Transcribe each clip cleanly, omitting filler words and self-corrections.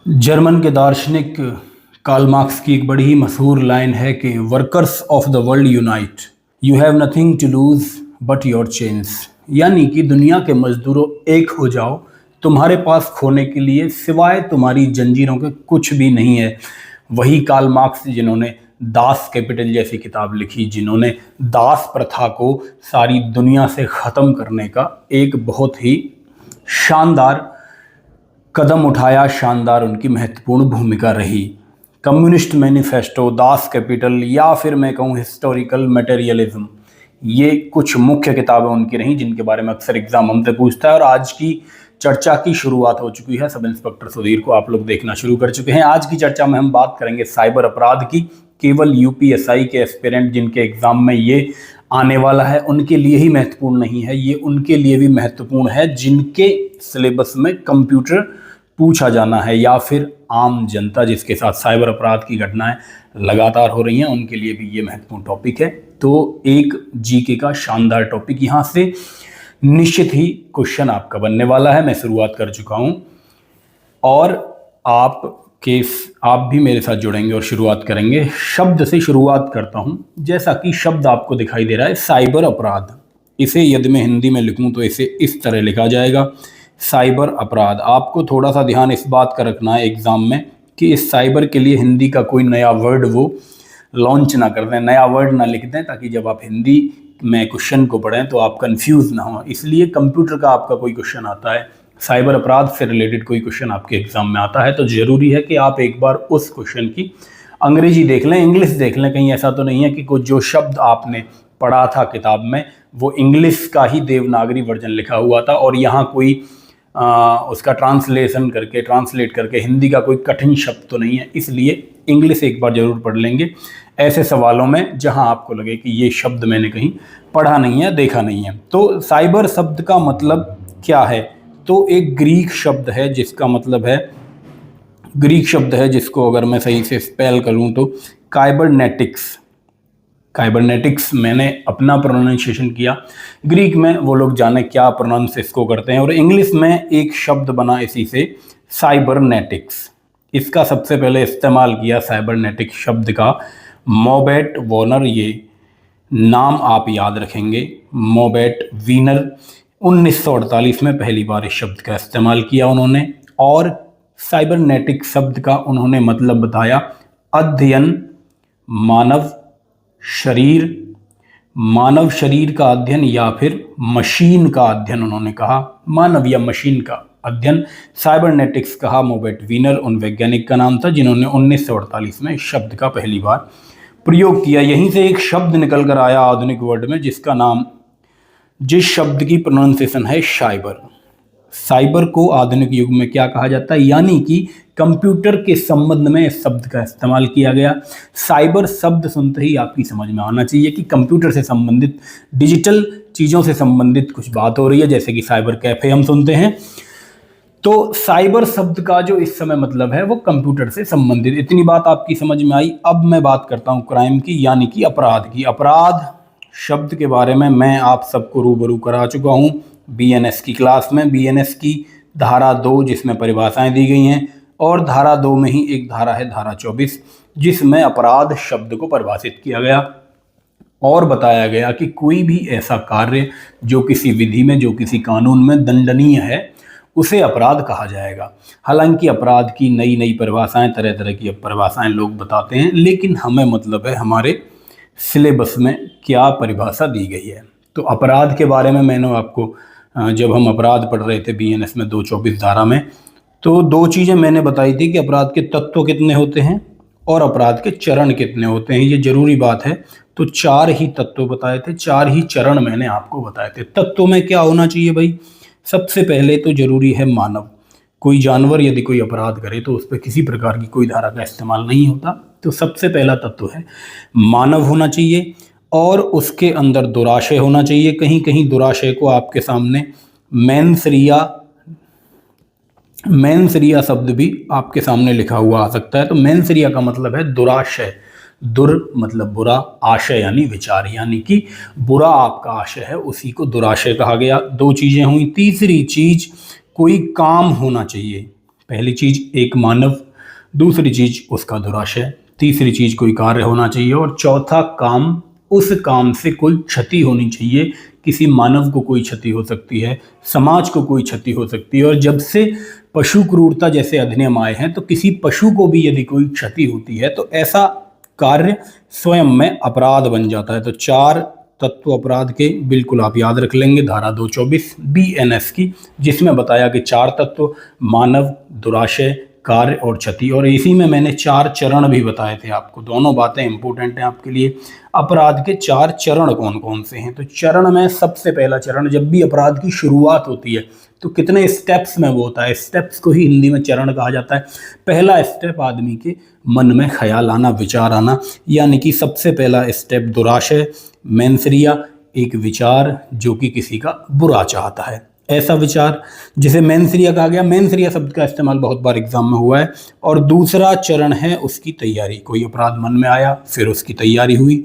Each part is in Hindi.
जर्मन के दार्शनिक कार्ल मार्क्स की एक बड़ी ही मशहूर लाइन है कि workers of the world unite, you have nothing to lose but your chains. यानी कि दुनिया के मजदूरों एक हो जाओ, तुम्हारे पास खोने के लिए सिवाय तुम्हारी जंजीरों के कुछ भी नहीं है। वही कार्ल मार्क्स जिन्होंने दास कैपिटल जैसी किताब लिखी, जिन्होंने दास प्रथा को सारी दुनिया से ख़त्म करने का एक बहुत ही शानदार कदम उठाया, शानदार उनकी महत्वपूर्ण भूमिका रही। कम्युनिस्ट मैनिफेस्टो, दास कैपिटल या फिर मैं कहूँ हिस्टोरिकल मटेरियलिज्म, ये कुछ मुख्य किताबें उनकी रहीं जिनके बारे में अक्सर एग्जाम हमसे पूछता है। और आज की चर्चा की शुरुआत हो चुकी है। सब इंस्पेक्टर सुधीर को आप लोग देखना शुरू कर चुके हैं। आज की चर्चा में हम बात करेंगे साइबर अपराध की। केवल यूपीएसआई के एस्पिरेंट जिनके एग्जाम में ये आने वाला है उनके लिए ही महत्वपूर्ण नहीं है, ये उनके लिए भी महत्वपूर्ण है जिनके सिलेबस में कंप्यूटर पूछा जाना है, या फिर आम जनता जिसके साथ साइबर अपराध की घटनाएं लगातार हो रही हैं उनके लिए भी ये महत्वपूर्ण टॉपिक है। तो एक जीके का शानदार टॉपिक यहाँ से निश्चित ही क्वेश्चन आपका बनने वाला है। मैं शुरुआत कर चुका हूँ और आप भी मेरे साथ जुड़ेंगे और शुरुआत करेंगे। शब्द से शुरुआत करता हूँ। जैसा कि शब्द आपको दिखाई दे रहा है साइबर अपराध, इसे यदि मैं हिंदी में लिखूँ तो इसे इस तरह लिखा जाएगा, साइबर अपराध। आपको थोड़ा सा ध्यान इस बात का रखना है एग्जाम में कि इस साइबर के लिए हिंदी का कोई नया वर्ड वो लॉन्च ना कर दें, नया वर्ड ना लिख दें, ताकि जब आप हिंदी में क्वेश्चन को पढ़ें तो आप कंफ्यूज ना हो। इसलिए कंप्यूटर का आपका कोई क्वेश्चन आता है, साइबर अपराध से रिलेटेड कोई क्वेश्चन आपके एग्जाम में आता है, तो ज़रूरी है कि आप एक बार उस क्वेश्चन की अंग्रेजी देख लें, इंग्लिश देख लें। कहीं ऐसा तो नहीं है कि कुछ जो शब्द आपने पढ़ा था किताब में वो इंग्लिश का ही देवनागरी वर्जन लिखा हुआ था और यहाँ कोई उसका ट्रांसलेट करके हिंदी का कोई कठिन शब्द तो नहीं है। इसलिए इंग्लिश एक बार जरूर पढ़ लेंगे ऐसे सवालों में जहां आपको लगे कि ये शब्द मैंने कहीं पढ़ा नहीं है, देखा नहीं है। तो साइबर शब्द का मतलब क्या है? तो एक ग्रीक शब्द है जिसका मतलब है, ग्रीक शब्द है जिसको अगर मैं सही से स्पेल करूं तो काइबरनेटिक्स। काइबरनेटिक्स मैंने अपना प्रोनाउंसिएशन किया, ग्रीक में वो लोग जाने क्या प्रोनाउंस इसको करते हैं। और इंग्लिश में एक शब्द बना इसी से, साइबरनेटिक्स। इसका सबसे पहले इस्तेमाल किया साइबरनेटिक्स शब्द का मोबेट वॉर्नर, ये नाम आप याद रखेंगे, मोबेट वीनर। 1948 में पहली बार इस शब्द का इस्तेमाल किया उन्होंने। और साइबरनेटिक शब्द का उन्होंने मतलब बताया अध्ययन, मानव शरीर का अध्ययन या फिर मशीन का अध्ययन। उन्होंने कहा मानव या मशीन का अध्ययन। साइबरनेटिक्स कहा मोबेट वीनर उन वैज्ञानिक का नाम था जिन्होंने 1948 में इस शब्द का पहली बार प्रयोग किया। यहीं से एक शब्द निकल कर आया आधुनिक वर्ड में जिसका नाम, जिस शब्द की प्रोनाउंसिएशन है साइबर। साइबर को आधुनिक युग में क्या कहा जाता है? यानी कि कंप्यूटर के संबंध में इस शब्द का इस्तेमाल किया गया। साइबर शब्द सुनते ही आपकी समझ में आना चाहिए कि कंप्यूटर से संबंधित, डिजिटल चीज़ों से संबंधित कुछ बात हो रही है, जैसे कि साइबर कैफे हम सुनते हैं। तो साइबर शब्द का जो इस समय मतलब है वो कंप्यूटर से संबंधित। इतनी बात आपकी समझ में आई। अब मैं बात करता हूँ क्राइम की, यानी कि अपराध की। अपराध शब्द के बारे में मैं आप सबको रूबरू करा चुका हूँ बीएनएस की क्लास में। बीएनएस की धारा 2 जिसमें परिभाषाएं दी गई हैं, और धारा 2 में ही एक धारा है धारा 24 जिसमें अपराध शब्द को परिभाषित किया गया और बताया गया कि कोई भी ऐसा कार्य जो किसी विधि में, जो किसी कानून में दंडनीय है उसे अपराध कहा जाएगा। हालांकि अपराध की नई नई परिभाषाएं, तरह तरह की परिभाषाएं लोग बताते हैं, लेकिन हमें मतलब है हमारे सिलेबस में क्या परिभाषा दी गई है। तो अपराध के बारे में मैंने आपको, जब हम अपराध पढ़ रहे थे बीएनएस में 224 धारा में, तो 2 चीज़ें मैंने बताई थी कि अपराध के तत्व कितने होते हैं और अपराध के चरण कितने होते हैं। ये जरूरी बात है। तो 4 ही तत्व बताए थे, 4 ही चरण मैंने आपको बताए थे। तत्व में क्या होना चाहिए भाई? सबसे पहले तो जरूरी है मानव। कोई जानवर यदि कोई अपराध करे तो उस पर किसी प्रकार की कोई धारा का इस्तेमाल नहीं होता। तो सबसे पहला तत्व है मानव होना चाहिए, और उसके अंदर दुराशय होना चाहिए। कहीं कहीं दुराशय को आपके सामने मेंसरिया शब्द भी आपके सामने लिखा हुआ आ सकता है। तो मेंसरिया का मतलब है दुराशय। दुर मतलब बुरा, आशय यानी विचार, यानी कि बुरा आपका आशय है उसी को दुराशय कहा गया। 2 चीज़ें हुई। तीसरी चीज कोई काम होना चाहिए। पहली चीज एक मानव, दूसरी चीज उसका दुराशय, तीसरी चीज कोई कार्य होना चाहिए और चौथा काम, उस काम से कोई क्षति होनी चाहिए। किसी मानव को कोई क्षति हो सकती है, समाज को कोई क्षति हो सकती है, और जब से पशु क्रूरता जैसे अधिनियम आए हैं तो किसी पशु को भी यदि कोई क्षति होती है तो ऐसा कार्य स्वयं में अपराध बन जाता है। तो 4 तत्व अपराध के बिल्कुल आप याद रख लेंगे, धारा 224 BNS की, जिसमें बताया कि 4 तत्व मानव, दुराशय, कार्य और क्षति, और इसी में मैंने 4 चरण भी बताए थे आपको। दोनों बातें इंपॉर्टेंट हैं आपके लिए। अपराध के 4 चरण कौन कौन से हैं? तो चरण में सबसे पहला चरण, जब भी अपराध की शुरुआत होती है तो कितने स्टेप्स में वो होता है, स्टेप्स को ही हिंदी में चरण कहा जाता है। पहला स्टेप आदमी के मन में ख्याल आना, विचार आना, यानी कि सबसे पहला स्टेप दुराशय, मेंसरिया, एक विचार जो कि किसी का बुरा चाहता है, ऐसा विचार जिसे मेंसरिया कहा गया। मेंसरिया शब्द का इस्तेमाल बहुत बार एग्जाम में हुआ है। और दूसरा चरण है उसकी तैयारी, कोई अपराध मन में आया, फिर उसकी तैयारी हुई,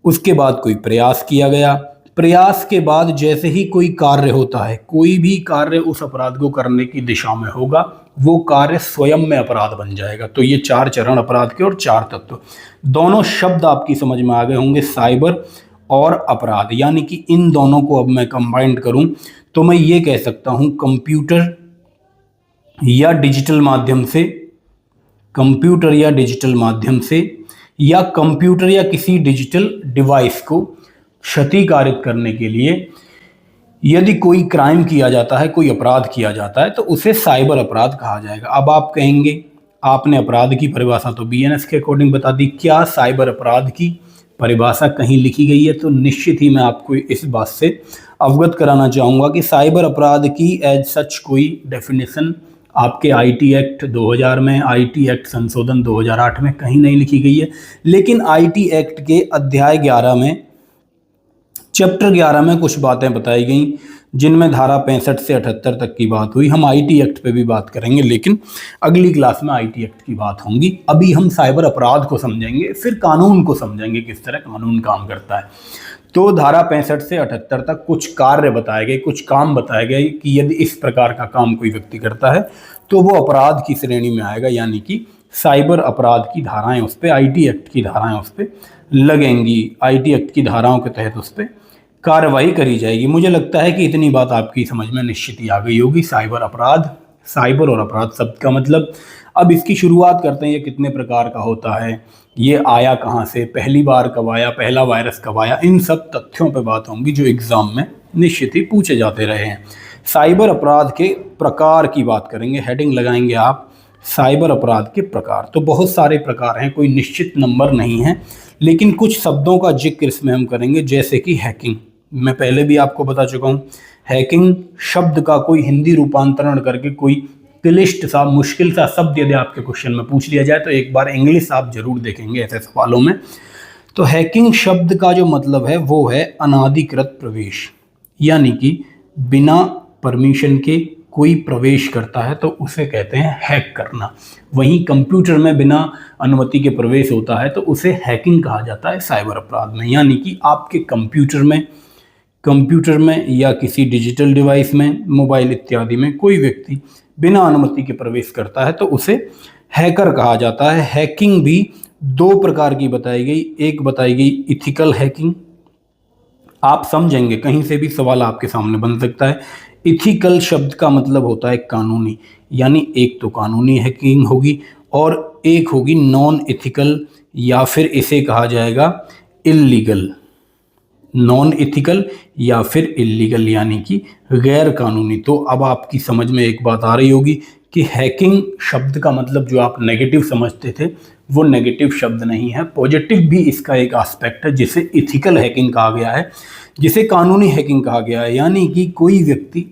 उसके बाद कोई प्रयास किया गया, प्रयास के बाद जैसे ही कोई कार्य होता है, कोई भी कार्य उस अपराध को करने की दिशा में होगा, वो कार्य स्वयं में अपराध बन जाएगा। तो ये 4 चरण अपराध के और 4 तत्व, दोनों शब्द आपकी समझ में आ गए होंगे, साइबर और अपराध। यानी कि इन दोनों को अब मैं कंबाइंड करूं तो मैं ये कह सकता हूं कंप्यूटर या डिजिटल माध्यम से, कंप्यूटर या डिजिटल माध्यम से, या कंप्यूटर या किसी डिजिटल डिवाइस को क्षतिकारित करने के लिए यदि कोई क्राइम किया जाता है, कोई अपराध किया जाता है, तो उसे साइबर अपराध कहा जाएगा। अब आप कहेंगे आपने अपराध की परिभाषा तो BNS के अकॉर्डिंग बता दी, क्या साइबर अपराध की परिभाषा कहीं लिखी गई है? तो निश्चित ही मैं आपको इस बात से अवगत कराना चाहूँगा कि साइबर अपराध की एज सच कोई डेफिनेशन आपके IT एक्ट 2000 में, IT एक्ट संशोधन 2008 में कहीं नहीं लिखी गई है। लेकिन IT एक्ट के अध्याय 11 में, चैप्टर 11 में कुछ बातें बताई गई, जिनमें धारा 65 से 78 तक की बात हुई। हम IT एक्ट पे भी बात करेंगे, लेकिन अगली क्लास में IT एक्ट की बात होंगी। अभी हम साइबर अपराध को समझेंगे, फिर कानून को समझेंगे, किस तरह कानून काम करता है। तो धारा 65 से 78 तक कुछ कार्य बताए गए, कुछ काम बताए गए कि यदि इस प्रकार का काम कोई व्यक्ति करता है तो वो अपराध की श्रेणी में आएगा, यानी कि साइबर अपराध की धाराएं उस पर, IT एक्ट की धाराएं उस पर लगेंगी, IT एक्ट की धाराओं के तहत उस पर कार्रवाई करी जाएगी। मुझे लगता है कि इतनी बात आपकी समझ में निश्चित ही आ गई होगी। साइबर अपराध, साइबर और अपराध शब्द का मतलब। अब इसकी शुरुआत करते हैं, ये कितने प्रकार का होता है, ये आया कहाँ से, पहली बार कब आया, पहला वायरस कब आया, इन सब तथ्यों पर बात होंगी जो एग्जाम में निश्चित ही पूछे जाते रहे हैं। साइबर अपराध के प्रकार की बात करेंगे, हेडिंग लगाएंगे आप, साइबर अपराध के प्रकार। तो बहुत सारे प्रकार हैं, कोई निश्चित नंबर नहीं है, लेकिन कुछ शब्दों का जिक्र इसमें हम करेंगे, जैसे कि हैकिंग। मैं पहले भी आपको बता चुका हूँ, हैकिंग शब्द का कोई हिंदी रूपांतरण करके कोई क्लिष्ट सा, मुश्किल सा शब्द यदि आपके क्वेश्चन में पूछ लिया जाए तो एक बार इंग्लिश आप जरूर देखेंगे ऐसे सवालों में। तो हैकिंग शब्द का जो मतलब है वो है अनाधिकृत प्रवेश, यानी कि बिना परमिशन के कोई प्रवेश करता है तो उसे कहते हैं हैक करना। वहीं कंप्यूटर में बिना अनुमति के प्रवेश होता है तो उसे हैकिंग कहा जाता है साइबर अपराध में। यानी कि आपके कंप्यूटर में या किसी डिजिटल डिवाइस में, मोबाइल इत्यादि में कोई व्यक्ति बिना अनुमति के प्रवेश करता है तो उसे हैकर कहा जाता है। हैकिंग भी 2 प्रकार की बताई गई, एक बताई गई इथिकल हैकिंग, आप समझेंगे कहीं से भी सवाल आपके सामने बन सकता है। इथिकल शब्द का मतलब होता है कानूनी, यानी एक तो कानूनी हैकिंग होगी और एक होगी नॉन इथिकल, या फिर इसे कहा जाएगा इल्लीगल। नॉन इथिकल या फिर इल्लीगल यानी कि गैर कानूनी। तो अब आपकी समझ में एक बात आ रही होगी कि हैकिंग शब्द का मतलब जो आप नेगेटिव समझते थे वो नेगेटिव शब्द नहीं है, पॉजिटिव भी इसका एक एस्पेक्ट है, जिसे इथिकल हैकिंग कहा गया है, जिसे कानूनी हैकिंग कहा गया है। यानी कि कोई व्यक्ति,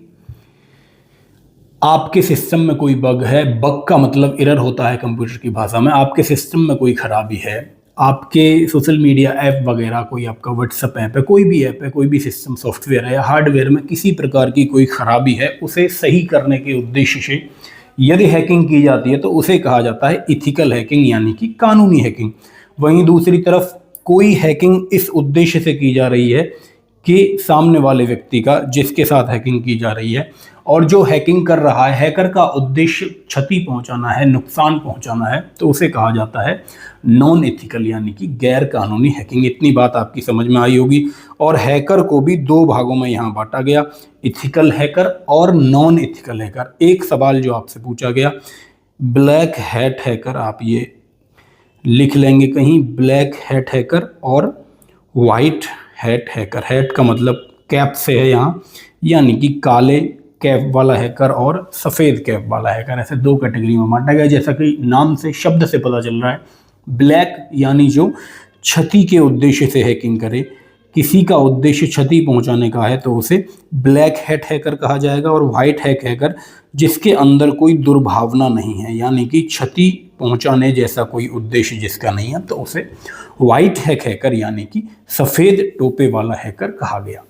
आपके सिस्टम में कोई बग है, बग का मतलब एरर होता है कंप्यूटर की भाषा में, आपके सिस्टम में कोई खराबी है, आपके सोशल मीडिया ऐप वगैरह, कोई आपका व्हाट्सएप ऐप है, कोई भी ऐप है, कोई भी सिस्टम सॉफ्टवेयर है या हार्डवेयर में किसी प्रकार की कोई खराबी है, उसे सही करने के उद्देश्य से यदि हैकिंग की जाती है तो उसे कहा जाता है इथिकल हैकिंग, यानी कि कानूनी हैकिंग। वहीं दूसरी तरफ कोई हैकिंग इस उद्देश्य से की जा रही है कि सामने वाले व्यक्ति का, जिसके साथ हैकिंग की जा रही है, और जो हैकिंग कर रहा है, हैकर का उद्देश्य क्षति पहुंचाना है, नुकसान पहुंचाना है, तो उसे कहा जाता है नॉन एथिकल यानी कि गैर कानूनी हैकिंग। इतनी बात आपकी समझ में आई होगी। और हैकर को भी दो भागों में यहाँ बांटा गया, इथिकल हैकर और नॉन एथिकल हैकर। एक सवाल जो आपसे पूछा गया, ब्लैक हैट हैकर, आप ये लिख लेंगे कहीं, ब्लैक हैट हैकर और वाइट हैट हैकर। हैट का मतलब कैप से है यहाँ, यानी कि काले कैप वाला हैकर और सफ़ेद कैप वाला हैकर, ऐसे दो कैटेगरी में बांटा गया। जैसा कि नाम से, शब्द से पता चल रहा है, ब्लैक यानी जो क्षति के उद्देश्य से हैकिंग करे, किसी का उद्देश्य क्षति पहुंचाने का है तो उसे ब्लैक हैट हैकर कहा जाएगा। और वाइट हैट हैकर जिसके अंदर कोई दुर्भावना नहीं है, यानी कि क्षति पहुंचाने जैसा कोई उद्देश्य जिसका नहीं है, तो उसे वाइट हैट हैकर यानी कि सफ़ेद टोपे वाला हैकर कहा गया।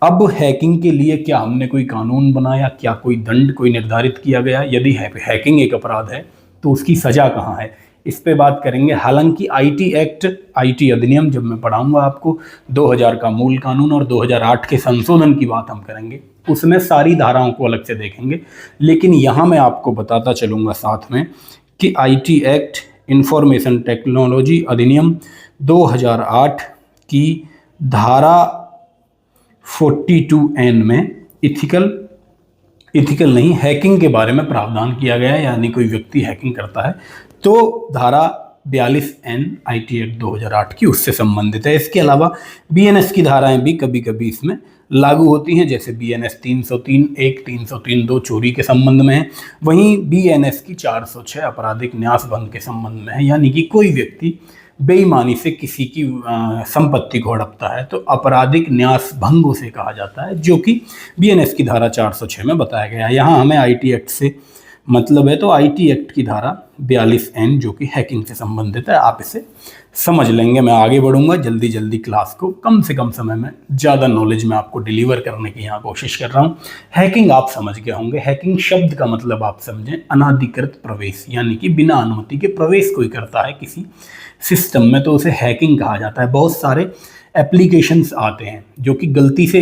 अब हैकिंग के लिए क्या हमने कोई कानून बनाया, क्या कोई दंड कोई निर्धारित किया गया? यदि हैकिंग एक अपराध है तो उसकी सज़ा कहाँ है, इस पे बात करेंगे। हालांकि आईटी एक्ट, आईटी अधिनियम जब मैं पढ़ाऊंगा आपको, 2000 का मूल कानून और 2008 के संशोधन की बात हम करेंगे, उसमें सारी धाराओं को अलग से देखेंगे। लेकिन यहाँ मैं आपको बताता चलूँगा साथ में कि आईटी एक्ट, इंफॉर्मेशन टेक्नोलॉजी अधिनियम 2008 की धारा 42N में इथिकल नहीं, हैकिंग के बारे में प्रावधान किया गया है। यानी कोई व्यक्ति हैकिंग करता है तो धारा 42N आईटी एक्ट 2008 की उससे संबंधित है। इसके अलावा बीएनएस की धाराएं भी कभी कभी इसमें लागू होती हैं, जैसे बीएनएस 303(1), 303(2) चोरी के संबंध में है। वहीं बीएनएस की 406 आपराधिक न्यास भंग के संबंध में है, यानी कि कोई व्यक्ति बेईमानी से किसी की संपत्ति को हड़पता है तो आपराधिक न्यास भंग उसे कहा जाता है, जो कि बीएनएस की धारा 406 में बताया गया है। यहाँ हमें आईटी एक्ट से मतलब है तो आईटी एक्ट की धारा 42N जो कि हैकिंग से संबंधित है, आप इसे समझ लेंगे। मैं आगे बढ़ूंगा, जल्दी जल्दी क्लास को कम से कम समय में ज़्यादा नॉलेज में आपको डिलीवर करने की यहाँ कोशिश कर रहा हूँ। हैकिंग आप समझ गए होंगे। हैकिंग शब्द का मतलब आप समझें, अनाधिकृत प्रवेश, यानी कि बिना अनुमति के प्रवेश कोई करता है किसी सिस्टम में तो उसे हैकिंग कहा जाता है। बहुत सारे एप्लीकेशंस आते हैं जो कि गलती से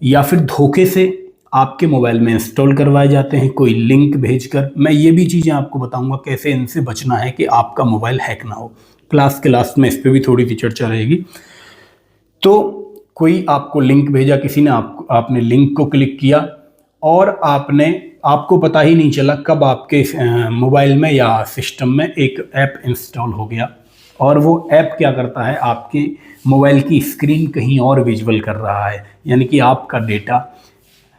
या फिर धोखे से आपके मोबाइल में इंस्टॉल करवाए जाते हैं, कोई लिंक भेजकर। मैं ये भी चीज़ें आपको बताऊंगा कैसे इनसे बचना है कि आपका मोबाइल हैक ना हो। क्लास के लास्ट में इस पर भी थोड़ी सी चर्चा रहेगी। तो कोई आपको लिंक भेजा किसी ने, आपने लिंक को क्लिक किया और आपको पता ही नहीं चला कब आपके मोबाइल में या सिस्टम में एक ऐप इंस्टॉल हो गया और वो ऐप क्या करता है, आपके मोबाइल की स्क्रीन कहीं और विजुअल कर रहा है, यानी कि आपका डेटा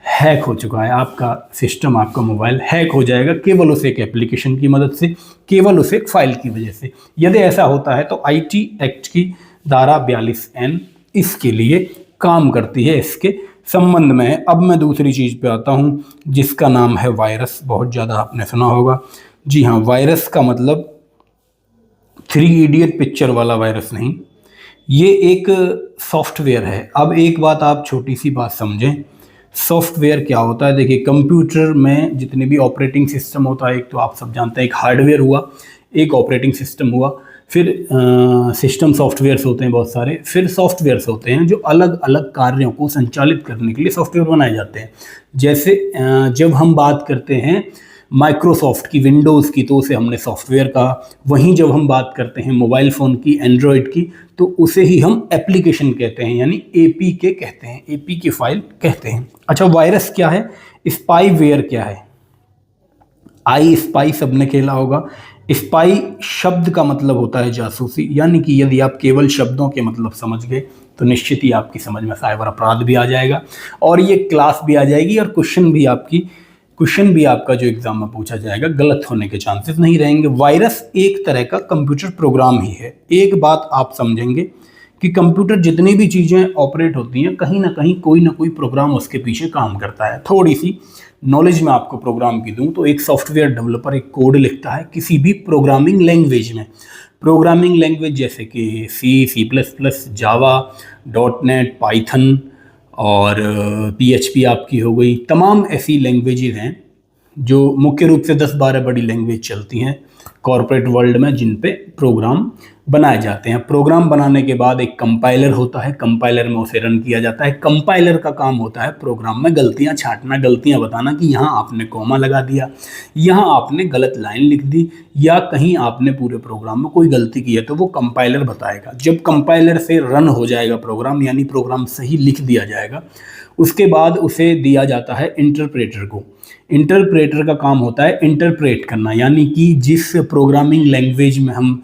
हैक हो चुका है। आपका सिस्टम, आपका मोबाइल हैक हो जाएगा केवल उस एक एप्लीकेशन की मदद से, केवल उस एक फाइल की वजह से। यदि ऐसा होता है तो आईटी एक्ट की धारा 42N इसके लिए काम करती है, इसके संबंध में। अब मैं दूसरी चीज़ पे आता हूँ जिसका नाम है वायरस। बहुत ज़्यादा आपने सुना होगा। जी हाँ, वायरस का मतलब 3 इडियट पिक्चर वाला वायरस नहीं, ये एक सॉफ्टवेयर है। अब एक बात आप छोटी सी बात समझें, सॉफ्टवेयर क्या होता है। देखिए, कंप्यूटर में जितने भी ऑपरेटिंग सिस्टम होता है, एक तो आप सब जानते हैं एक हार्डवेयर हुआ, एक ऑपरेटिंग सिस्टम हुआ, फिर सिस्टम सॉफ्टवेयर्स होते हैं बहुत सारे, फिर सॉफ्टवेयर्स होते हैं जो अलग अलग कार्यों को संचालित करने के लिए सॉफ्टवेयर बनाए जाते हैं। जैसे जब हम बात करते हैं माइक्रोसॉफ्ट की, विंडोज़ की, तो उसे हमने सॉफ्टवेयर कहा। वहीं जब हम बात करते हैं मोबाइल फ़ोन की, एंड्रॉयड की, तो उसे ही हम एप्लीकेशन कहते हैं, यानी एपीके कहते हैं, एपीके फाइल कहते हैं। अच्छा, वायरस क्या है, स्पाईवेयर क्या है? आई स्पाई सबने खेला होगा। स्पाई शब्द का मतलब होता है जासूसी, यानी कि यदि आप केवल शब्दों के मतलब समझ गए तो निश्चित ही आपकी समझ में साइबर अपराध भी आ जाएगा और ये क्लास भी आ जाएगी और क्वेश्चन भी आपका जो एग्जाम में पूछा जाएगा गलत होने के चांसेस नहीं रहेंगे। वायरस एक तरह का कंप्यूटर प्रोग्राम ही है। एक बात आप समझेंगे कि कंप्यूटर जितनी भी चीज़ें ऑपरेट होती हैं, कहीं ना कोई प्रोग्राम उसके पीछे काम करता है। थोड़ी सी नॉलेज में आपको प्रोग्राम की दूं तो एक सॉफ्टवेयर डेवलपर एक कोड लिखता है किसी भी प्रोग्रामिंग लैंग्वेज में। प्रोग्रामिंग लैंग्वेज जैसे कि C++, जावा, .NET, पाइथन और PHP आपकी हो गई। तमाम ऐसी लैंग्वेजेस हैं जो मुख्य रूप से 10-12 बड़ी लैंग्वेज चलती हैं कॉर्पोरेट वर्ल्ड में, जिन पे प्रोग्राम बनाए जाते हैं। प्रोग्राम बनाने के बाद एक कंपाइलर होता है, कंपाइलर में उसे रन किया जाता है। कंपाइलर का काम होता है प्रोग्राम में गलतियां छांटना, गलतियां बताना कि यहाँ आपने कॉमा लगा दिया, यहाँ आपने गलत लाइन लिख दी, या कहीं आपने पूरे प्रोग्राम में कोई गलती की है, तो वो कंपाइलर बताएगा। जब कंपाइलर से रन हो जाएगा प्रोग्राम, यानी प्रोग्राम सही लिख दिया जाएगा, उसके बाद उसे दिया जाता है इंटरप्रेटर को। इंटरप्रेटर का काम होता है इंटरप्रेट करना, यानी कि जिस प्रोग्रामिंग लैंग्वेज में हम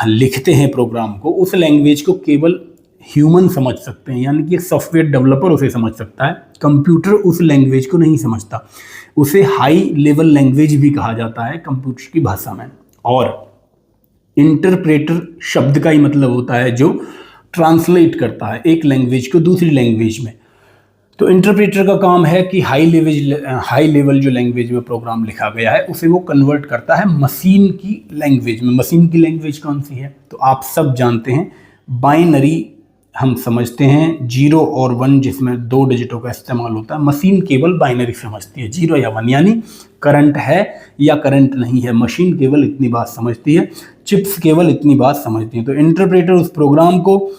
लिखते हैं प्रोग्राम को, उस लैंग्वेज को केवल ह्यूमन समझ सकते हैं, यानी कि सॉफ्टवेयर डेवलपर उसे समझ सकता है। कंप्यूटर उस लैंग्वेज को नहीं समझता। उसे हाई लेवल लैंग्वेज भी कहा जाता है कंप्यूटर की भाषा में। और इंटरप्रेटर शब्द का ही मतलब होता है जो ट्रांसलेट करता है एक लैंग्वेज को दूसरी लैंग्वेज में। तो इंटरप्रेटर का काम है कि हाई लेवल जो लैंग्वेज में प्रोग्राम लिखा गया है उसे वो कन्वर्ट करता है मशीन की लैंग्वेज में। मशीन की लैंग्वेज कौन सी है? तो आप सब जानते हैं, बाइनरी हम समझते हैं, 0 और 1 जिसमें 2 डिजिटों का इस्तेमाल होता है। मशीन केवल बाइनरी समझती है, 0 या 1, यानी करंट है या करंट नहीं है। मशीन केवल इतनी बात समझती है, चिप्स केवल इतनी बात समझती है। तो इंटरप्रेटर उस प्रोग्राम को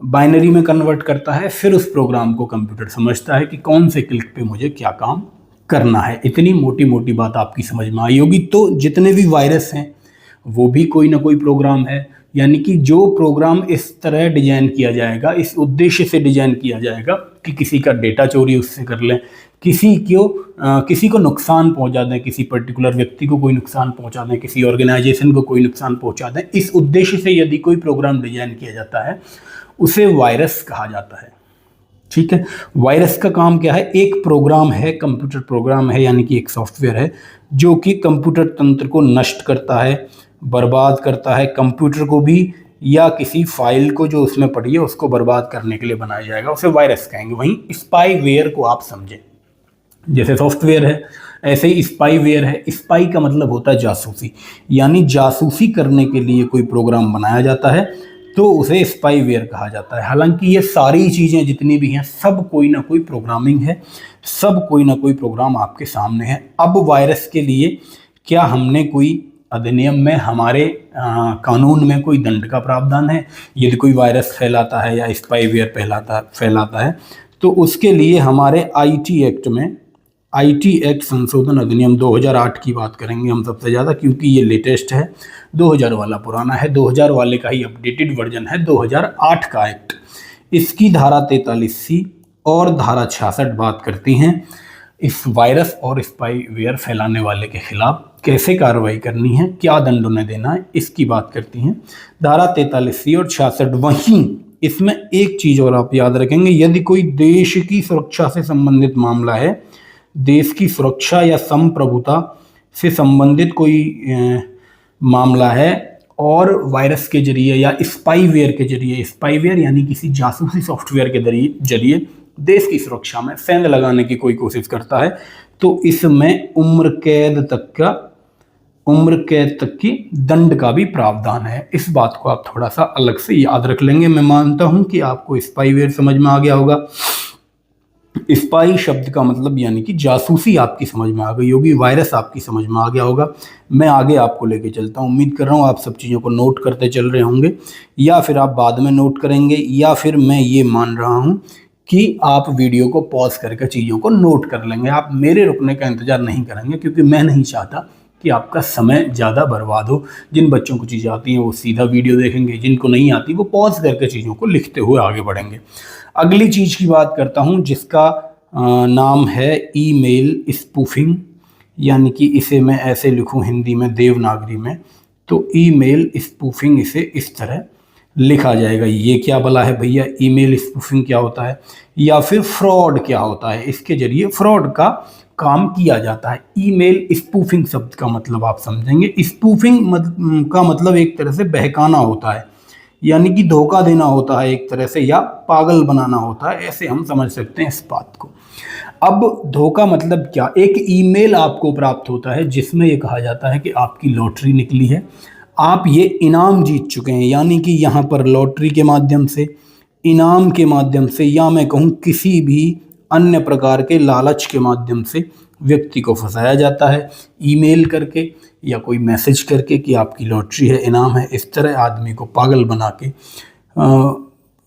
बाइनरी में कन्वर्ट करता है, फिर उस प्रोग्राम को कंप्यूटर समझता है कि कौन से क्लिक पे मुझे क्या काम करना है। इतनी मोटी मोटी बात आपकी समझ में आई होगी। तो जितने भी वायरस हैं वो भी कोई ना कोई प्रोग्राम है, यानी कि जो प्रोग्राम इस तरह डिजाइन किया जाएगा, इस उद्देश्य से डिजाइन किया जाएगा कि किसी का डेटा चोरी उससे कर लें, किसी को नुकसान पहुंचा दें, किसी पर्टिकुलर व्यक्ति को कोई नुकसान पहुंचा दें, किसी ऑर्गेनाइजेशन को कोई नुकसान पहुंचा दें। इस उद्देश्य से यदि कोई प्रोग्राम डिजाइन किया जाता है उसे वायरस कहा जाता है। ठीक है, वायरस का काम क्या है? एक प्रोग्राम है, कंप्यूटर प्रोग्राम है, यानी कि एक सॉफ्टवेयर है जो कि कंप्यूटर तंत्र को नष्ट करता है, बर्बाद करता है। कंप्यूटर को भी या किसी फाइल को जो उसमें पड़ी है उसको बर्बाद करने के लिए बनाया जाएगा, उसे वायरस कहेंगे। वहीं स्पाईवेयर को आप समझें, जैसे सॉफ्टवेयर है ऐसे ही स्पाईवेयर है। स्पाई का मतलब होता है जासूसी, यानी जासूसी करने के लिए कोई प्रोग्राम बनाया जाता है तो उसे स्पाईवेयर कहा जाता है। हालांकि ये सारी चीज़ें जितनी भी हैं सब कोई ना कोई प्रोग्रामिंग है, सब कोई ना कोई प्रोग्राम आपके सामने है। अब वायरस के लिए क्या हमने कोई अधिनियम में, हमारे कानून में कोई दंड का प्रावधान है? यदि कोई वायरस फैलाता है या स्पाईवेयर फैलाता है तो उसके लिए हमारे आईटी एक्ट में, आईटी एक्ट संशोधन अधिनियम 2008 की बात करेंगे हम सबसे ज़्यादा, क्योंकि ये लेटेस्ट है। 2000 वाला पुराना है, 2000 वाले का ही अपडेटेड वर्जन है 2008 का एक्ट। इसकी धारा 43C और धारा 66 बात करती हैं इस वायरस और स्पाईवेयर फैलाने वाले के खिलाफ कैसे कार्रवाई करनी है, क्या दंड उन्हें देना है, इसकी बात करती हैं धारा 43C और 66। वहीं इसमें एक चीज़ और आप याद रखेंगे, यदि कोई देश की सुरक्षा से संबंधित मामला है, देश की सुरक्षा या संप्रभुता से संबंधित कोई मामला है और वायरस के जरिए या स्पाईवेयर के जरिए, स्पाईवेयर यानी किसी जासूसी सॉफ्टवेयर के जरिए देश की सुरक्षा में सेंध लगाने की कोई कोशिश करता है, तो इसमें उम्र कैद तक की दंड का भी प्रावधान है। इस बात को आप थोड़ा सा अलग से याद रख लेंगे। मैं मानता हूं कि आपको स्पाईवेयर समझ में आ गया होगा। स्पाई शब्द का मतलब यानी कि जासूसी आपकी समझ में आ गई होगी, वायरस आपकी समझ में आ गया होगा। मैं आगे आपको लेके चलता हूँ। उम्मीद कर रहा हूँ आप सब चीज़ों को नोट करते चल रहे होंगे, या फिर आप बाद में नोट करेंगे, या फिर मैं ये मान रहा हूँ कि आप वीडियो को पॉज करके चीज़ों को नोट कर लेंगे। आप मेरे रुकने का इंतज़ार नहीं करेंगे, क्योंकि मैं नहीं चाहता कि आपका समय ज़्यादा बर्बाद हो। जिन बच्चों को चीज़ें आती हैं वो सीधा वीडियो देखेंगे, जिनको नहीं आती वो पॉज करके चीज़ों को लिखते हुए आगे बढ़ेंगे। अगली चीज़ की बात करता हूँ जिसका नाम है ईमेल स्पूफिंग, यानी कि इसे मैं ऐसे लिखूँ हिंदी में देवनागरी में तो ईमेल स्पूफिंग इसे इस तरह लिखा जाएगा। ये क्या भला है भैया, ईमेल स्पूफिंग क्या होता है या फिर फ्रॉड क्या होता है? इसके जरिए फ्रॉड का काम किया जाता है। ईमेल स्पूफिंग शब्द का मतलब आप समझेंगे। स्पूफिंग का मतलब एक तरह से बहकाना होता है, यानी कि धोखा देना होता है एक तरह से, या पागल बनाना होता है, ऐसे हम समझ सकते हैं इस बात को। अब धोखा मतलब क्या? एक ईमेल आपको प्राप्त होता है जिसमें यह कहा जाता है कि आपकी लॉटरी निकली है, आप ये इनाम जीत चुके हैं, यानी कि यहाँ पर लॉटरी के माध्यम से, इनाम के माध्यम से, या मैं कहूँ किसी भी अन्य प्रकार के लालच के माध्यम से व्यक्ति को फंसाया जाता है ईमेल करके या कोई मैसेज करके कि आपकी लॉटरी है, इनाम है। इस तरह आदमी को पागल बना के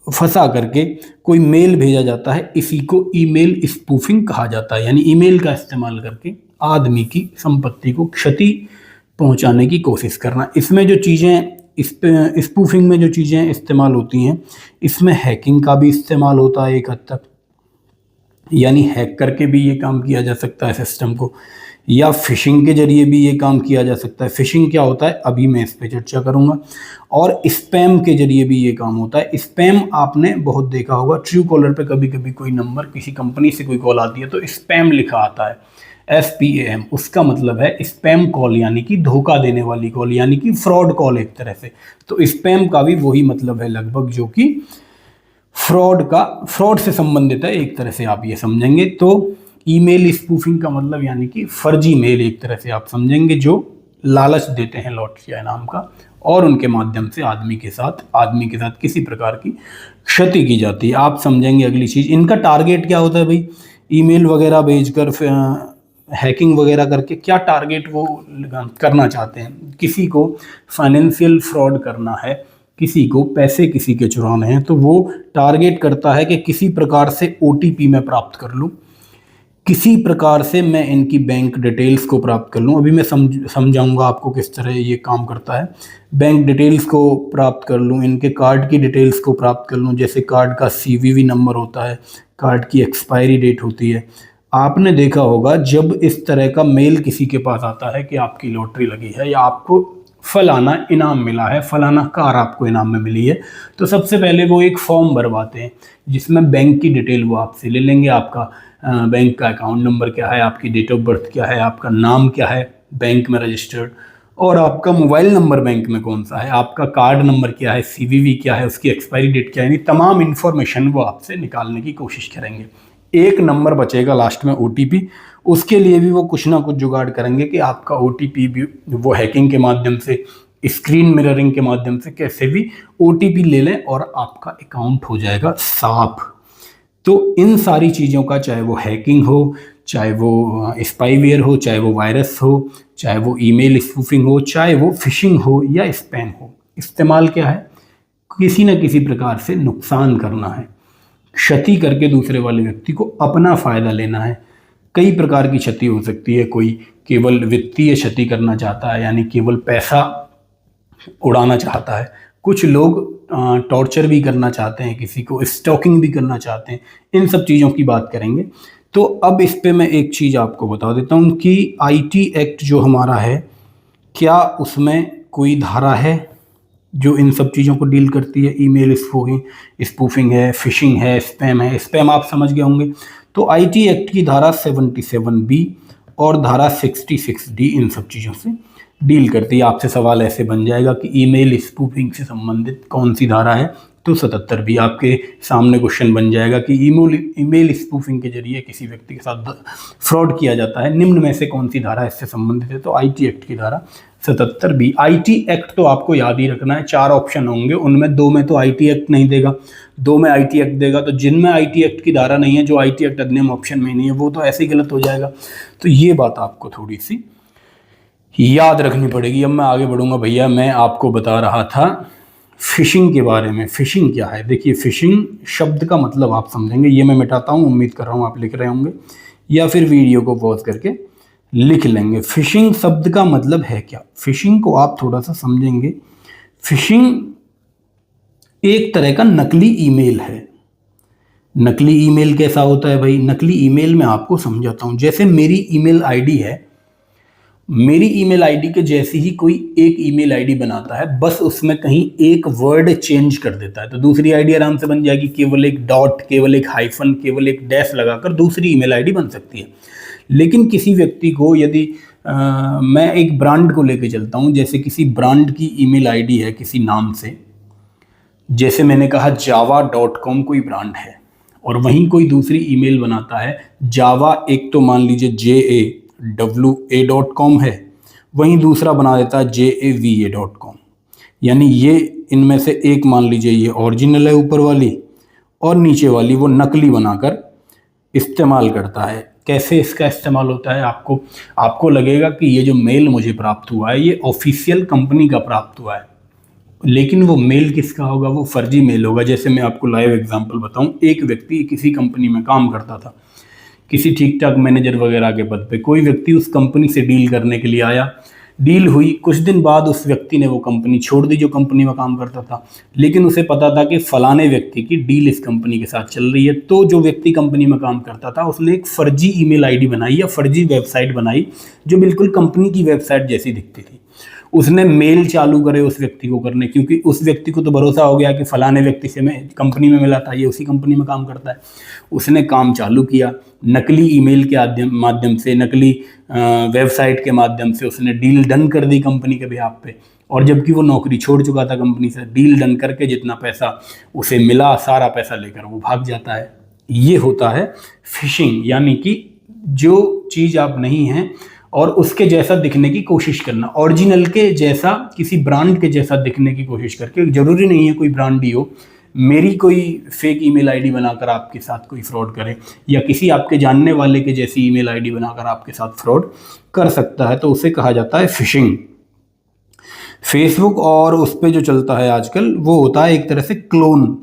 फंसा करके कोई मेल भेजा जाता है। इसी को ईमेल स्पूफिंग कहा जाता है, यानी ईमेल का इस्तेमाल करके आदमी की संपत्ति को क्षति पहुंचाने की कोशिश करना। इसमें जो चीज़ें स्पूफिंग में जो चीज़ें इस्तेमाल होती हैं, इसमें हैकिंग का भी इस्तेमाल होता है एक हद तक, यानी हैक करके भी ये काम किया जा सकता है सिस्टम को, या फिशिंग के जरिए भी ये काम किया जा सकता है। फिशिंग क्या होता है अभी मैं इस पे चर्चा करूंगा। और स्पैम के जरिए भी ये काम होता है। स्पैम आपने बहुत देखा होगा, ट्रू कॉलर पे कभी कभी कोई नंबर, किसी कंपनी से कोई कॉल आती है तो स्पैम लिखा आता है, SPAM। उसका मतलब है स्पैम कॉल, यानी कि धोखा देने वाली कॉल, यानी कि फ्रॉड कॉल एक तरह से। तो स्पैम का भी वही मतलब है लगभग, जो कि फ्रॉड से संबंधित है एक तरह से आप ये समझेंगे। तो ईमेल स्पूफिंग का मतलब यानी कि फर्जी मेल एक तरह से आप समझेंगे, जो लालच देते हैं लॉटरी या इनाम का, और उनके माध्यम से आदमी के साथ किसी प्रकार की क्षति की जाती है। आप समझेंगे अगली चीज़, इनका टारगेट क्या होता है भाई, ईमेल वगैरह भेजकर हैकिंग वगैरह करके क्या टारगेट वो करना चाहते हैं। किसी को फाइनेंशियल फ्रॉड करना है, किसी को पैसे किसी के चुराने हैं, तो वो टारगेट करता है कि किसी प्रकार से OTP मैं प्राप्त कर लूँ, किसी प्रकार से मैं इनकी बैंक डिटेल्स को प्राप्त कर लूँ। अभी मैं समझाऊंगा आपको किस तरह ये काम करता है। बैंक डिटेल्स को प्राप्त कर लूँ, इनके कार्ड की डिटेल्स को प्राप्त कर लूँ, जैसे कार्ड का CVV नंबर होता है, कार्ड की एक्सपायरी डेट होती है। आपने देखा होगा जब इस तरह का मेल किसी के पास आता है कि आपकी लॉटरी लगी है या आपको फलाना इनाम मिला है, फलाना कार आपको इनाम में मिली है, तो सबसे पहले वो एक फॉर्म भरवाते हैं जिसमें बैंक की डिटेल वो आपसे ले लेंगे। आपका बैंक का अकाउंट नंबर क्या है, आपकी डेट ऑफ बर्थ क्या है, आपका नाम क्या है बैंक में रजिस्टर्ड, और आपका मोबाइल नंबर बैंक में कौन सा है, आपका कार्ड नंबर क्या है, CVV क्या है, उसकी एक्सपायरी डेट क्या है, यानी तमाम इन्फॉर्मेशन वो आपसे निकालने की कोशिश करेंगे। एक नंबर बचेगा लास्ट में OTP, उसके लिए भी वो कुछ ना कुछ जुगाड़ करेंगे कि आपका OTP भी वो हैकिंग के माध्यम से, स्क्रीन मिररिंग के माध्यम से कैसे भी OTP ले लें और आपका अकाउंट हो जाएगा साफ। तो इन सारी चीज़ों का, चाहे वो हैकिंग हो, चाहे वो स्पाईवेयर हो, चाहे वो वायरस हो, चाहे वो ईमेल स्पूफिंग हो, चाहे वो फिशिंग हो या स्पैम हो, इस्तेमाल क्या है, किसी न किसी प्रकार से नुकसान करना है, क्षति करके दूसरे वाले व्यक्ति को अपना फ़ायदा लेना है। कई प्रकार की क्षति हो सकती है। कोई केवल वित्तीय क्षति करना चाहता है, यानी केवल पैसा उड़ाना चाहता है। कुछ लोग टॉर्चर भी करना चाहते हैं, किसी को स्टॉकिंग भी करना चाहते हैं। इन सब चीज़ों की बात करेंगे। तो अब इस पे मैं एक चीज़ आपको बता देता हूँ कि IT एक्ट जो हमारा है, क्या उसमें कोई धारा है जो इन सब चीज़ों को डील करती है। ईमेल स्पूफिंग है, फिशिंग है, स्पैम है। स्पैम आप समझ गए होंगे। तो IT एक्ट की धारा 77B और धारा 66D इन सब चीज़ों से डील करती है। आपसे सवाल ऐसे बन जाएगा कि ईमेल स्पूफिंग से संबंधित कौन सी धारा है, तो 77B आपके सामने क्वेश्चन बन जाएगा कि ईमेल स्पूफिंग के जरिए किसी व्यक्ति के साथ फ्रॉड किया जाता है, निम्न में से कौन सी धारा इससे संबंधित है। तो IT एक्ट की धारा 77B। IT एक्ट तो आपको याद ही रखना है, 4 ऑप्शन होंगे, उनमें 2 में तो IT एक्ट नहीं देगा, 2 में IT एक्ट देगा। तो जिनमें IT एक्ट की धारा नहीं है, जो IT एक्ट अधिनियम ऑप्शन में नहीं है, वो तो ऐसे ही गलत हो जाएगा। तो ये बात आपको थोड़ी सी याद रखनी पड़ेगी। अब मैं आगे बढ़ूंगा भैया। मैं आपको बता रहा था फिशिंग के बारे में। फिशिंग क्या है, देखिए फिशिंग शब्द का मतलब आप समझेंगे। ये मैं मिटाता हूँ, उम्मीद कर रहा हूँ आप लिख रहे होंगे या फिर वीडियो को पॉज करके लिख लेंगे। फिशिंग शब्द का मतलब है क्या, फिशिंग को आप थोड़ा सा समझेंगे। फिशिंग एक तरह का नकली ईमेल है। नकली ईमेल कैसा होता है भाई, नकली ईमेल में आपको समझाता हूँ। जैसे मेरी ईमेल आईडी है, मेरी ईमेल आईडी के जैसी ही कोई एक ईमेल आईडी बनाता है, बस उसमें कहीं एक वर्ड चेंज कर देता है, तो दूसरी आईडी आराम से बन जाएगी। केवल एक डॉट, केवल एक हाइफन, केवल एक डैश लगाकर दूसरी ईमेल आईडी बन सकती है। लेकिन किसी व्यक्ति को यदि मैं एक ब्रांड को लेके चलता हूँ, जैसे किसी ब्रांड की ईमेल आईडी है किसी नाम से, जैसे मैंने कहा java.com कोई ब्रांड है, और वहीं कोई दूसरी ईमेल बनाता है जावा, एक तो मान लीजिए JAWA.com है, वहीं दूसरा बना देता है JAVA.com, यानी ये इनमें से एक मान लीजिए ये ओरिजिनल है ऊपर वाली, और नीचे वाली वो नकली बनाकर इस्तेमाल करता है। कैसे इसका इस्तेमाल होता है, आपको लगेगा कि ये जो मेल मुझे प्राप्त हुआ है ये ऑफिशियल कंपनी का प्राप्त हुआ है, लेकिन वो मेल किसका होगा, वो फर्जी मेल होगा। जैसे मैं आपको लाइव एग्जांपल बताऊं, एक व्यक्ति किसी कंपनी में काम करता था, किसी ठीक ठाक मैनेजर वगैरह के पद पे, कोई व्यक्ति उस कंपनी से डील करने के लिए आया, डील हुई, कुछ दिन बाद उस व्यक्ति ने वो कंपनी छोड़ दी जो कंपनी में काम करता था, लेकिन उसे पता था कि फलाने व्यक्ति की डील इस कंपनी के साथ चल रही है। तो जो व्यक्ति कंपनी में काम करता था उसने एक फर्जी ईमेल आईडी बनाई या फर्जी वेबसाइट बनाई जो बिल्कुल कंपनी की वेबसाइट जैसी दिखती थी। उसने मेल चालू करे उस व्यक्ति को करने, क्योंकि उस व्यक्ति को तो भरोसा हो गया कि फलाने व्यक्ति से मैं कंपनी में मिला था, ये उसी कंपनी में काम करता है। उसने काम चालू किया, नकली ईमेल के माध्यम से, नकली वेबसाइट के माध्यम से उसने डील डन कर दी कंपनी के बिहाफ पे, और जबकि वो नौकरी छोड़ चुका था कंपनी से। डील डन करके जितना पैसा उसे मिला, सारा पैसा लेकर वो भाग जाता है। ये होता है फिशिंग, यानी कि जो चीज़ आप नहीं हैं और उसके जैसा दिखने की कोशिश करना, ओरिजिनल के जैसा, किसी ब्रांड के जैसा दिखने की कोशिश करके। जरूरी नहीं है कोई ब्रांड ही हो, मेरी कोई फेक ईमेल आईडी बनाकर आपके साथ कोई फ्रॉड करे, या किसी आपके जानने वाले के जैसी ईमेल आईडी बनाकर आपके साथ फ्रॉड कर सकता है, तो उसे कहा जाता है फिशिंग। फेसबुक और उस पर जो चलता है आजकल वो होता है एक तरह से क्लोन।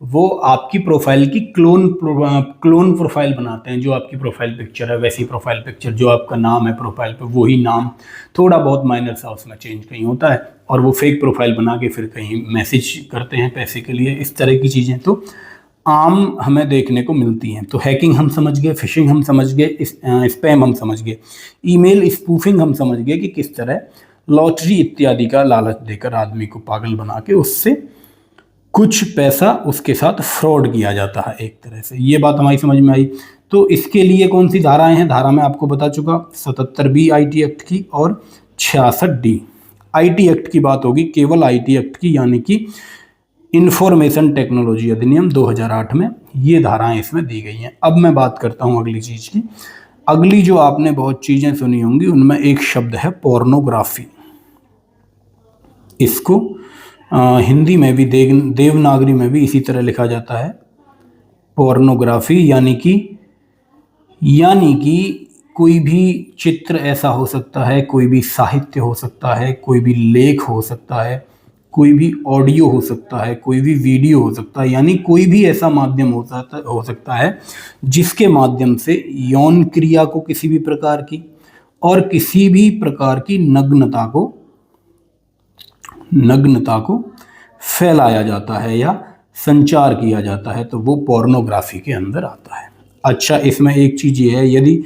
वो आपकी प्रोफाइल की क्लोन प्रोफाइल बनाते हैं। जो आपकी प्रोफाइल पिक्चर है वैसी प्रोफाइल पिक्चर, जो आपका नाम है प्रोफाइल पे वही नाम, थोड़ा बहुत माइनर सा उसमें चेंज कहीं होता है, और वो फेक प्रोफाइल बना के फिर कहीं मैसेज करते हैं पैसे के लिए। इस तरह की चीज़ें तो आम हमें देखने को मिलती हैं। तो हैकिंग हम समझ गए, फिशिंग हम समझ गए, स्पैम हम समझ गए, ईमेल स्पूफिंग हम समझ गए कि किस तरह लॉटरी इत्यादि का लालच देकर आदमी को पागल बना के उससे कुछ पैसा उसके साथ फ्रॉड किया जाता है एक तरह से। ये बात हमारी समझ में आई। तो इसके लिए कौन सी धाराएं हैं, धारा मैं आपको बता चुका, 77B आईटी एक्ट की और 66D। आईटी एक्ट की बात होगी, केवल आईटी एक्ट की, यानी कि इंफॉर्मेशन टेक्नोलॉजी अधिनियम 2008 में ये धाराएं इसमें दी गई हैं। अब मैं बात करता हूँ अगली चीज़ की। अगली जो आपने बहुत चीज़ें सुनी होंगी उनमें एक शब्द है पोर्नोग्राफी। इसको हिंदी में भी देवनागरी में भी इसी तरह लिखा जाता है, पोर्नोग्राफी, यानी कि कोई भी चित्र ऐसा हो सकता है, कोई भी साहित्य हो सकता है, कोई भी लेख हो सकता है, कोई भी ऑडियो हो सकता है, कोई भी वीडियो हो सकता है, यानी कोई भी ऐसा माध्यम हो सकता है जिसके माध्यम से यौन क्रिया को किसी भी प्रकार की और किसी भी प्रकार की नग्नता को फैलाया जाता है या संचार किया जाता है, तो वो पोर्नोग्राफी के अंदर आता है। अच्छा, इसमें एक चीज़ ये है, यदि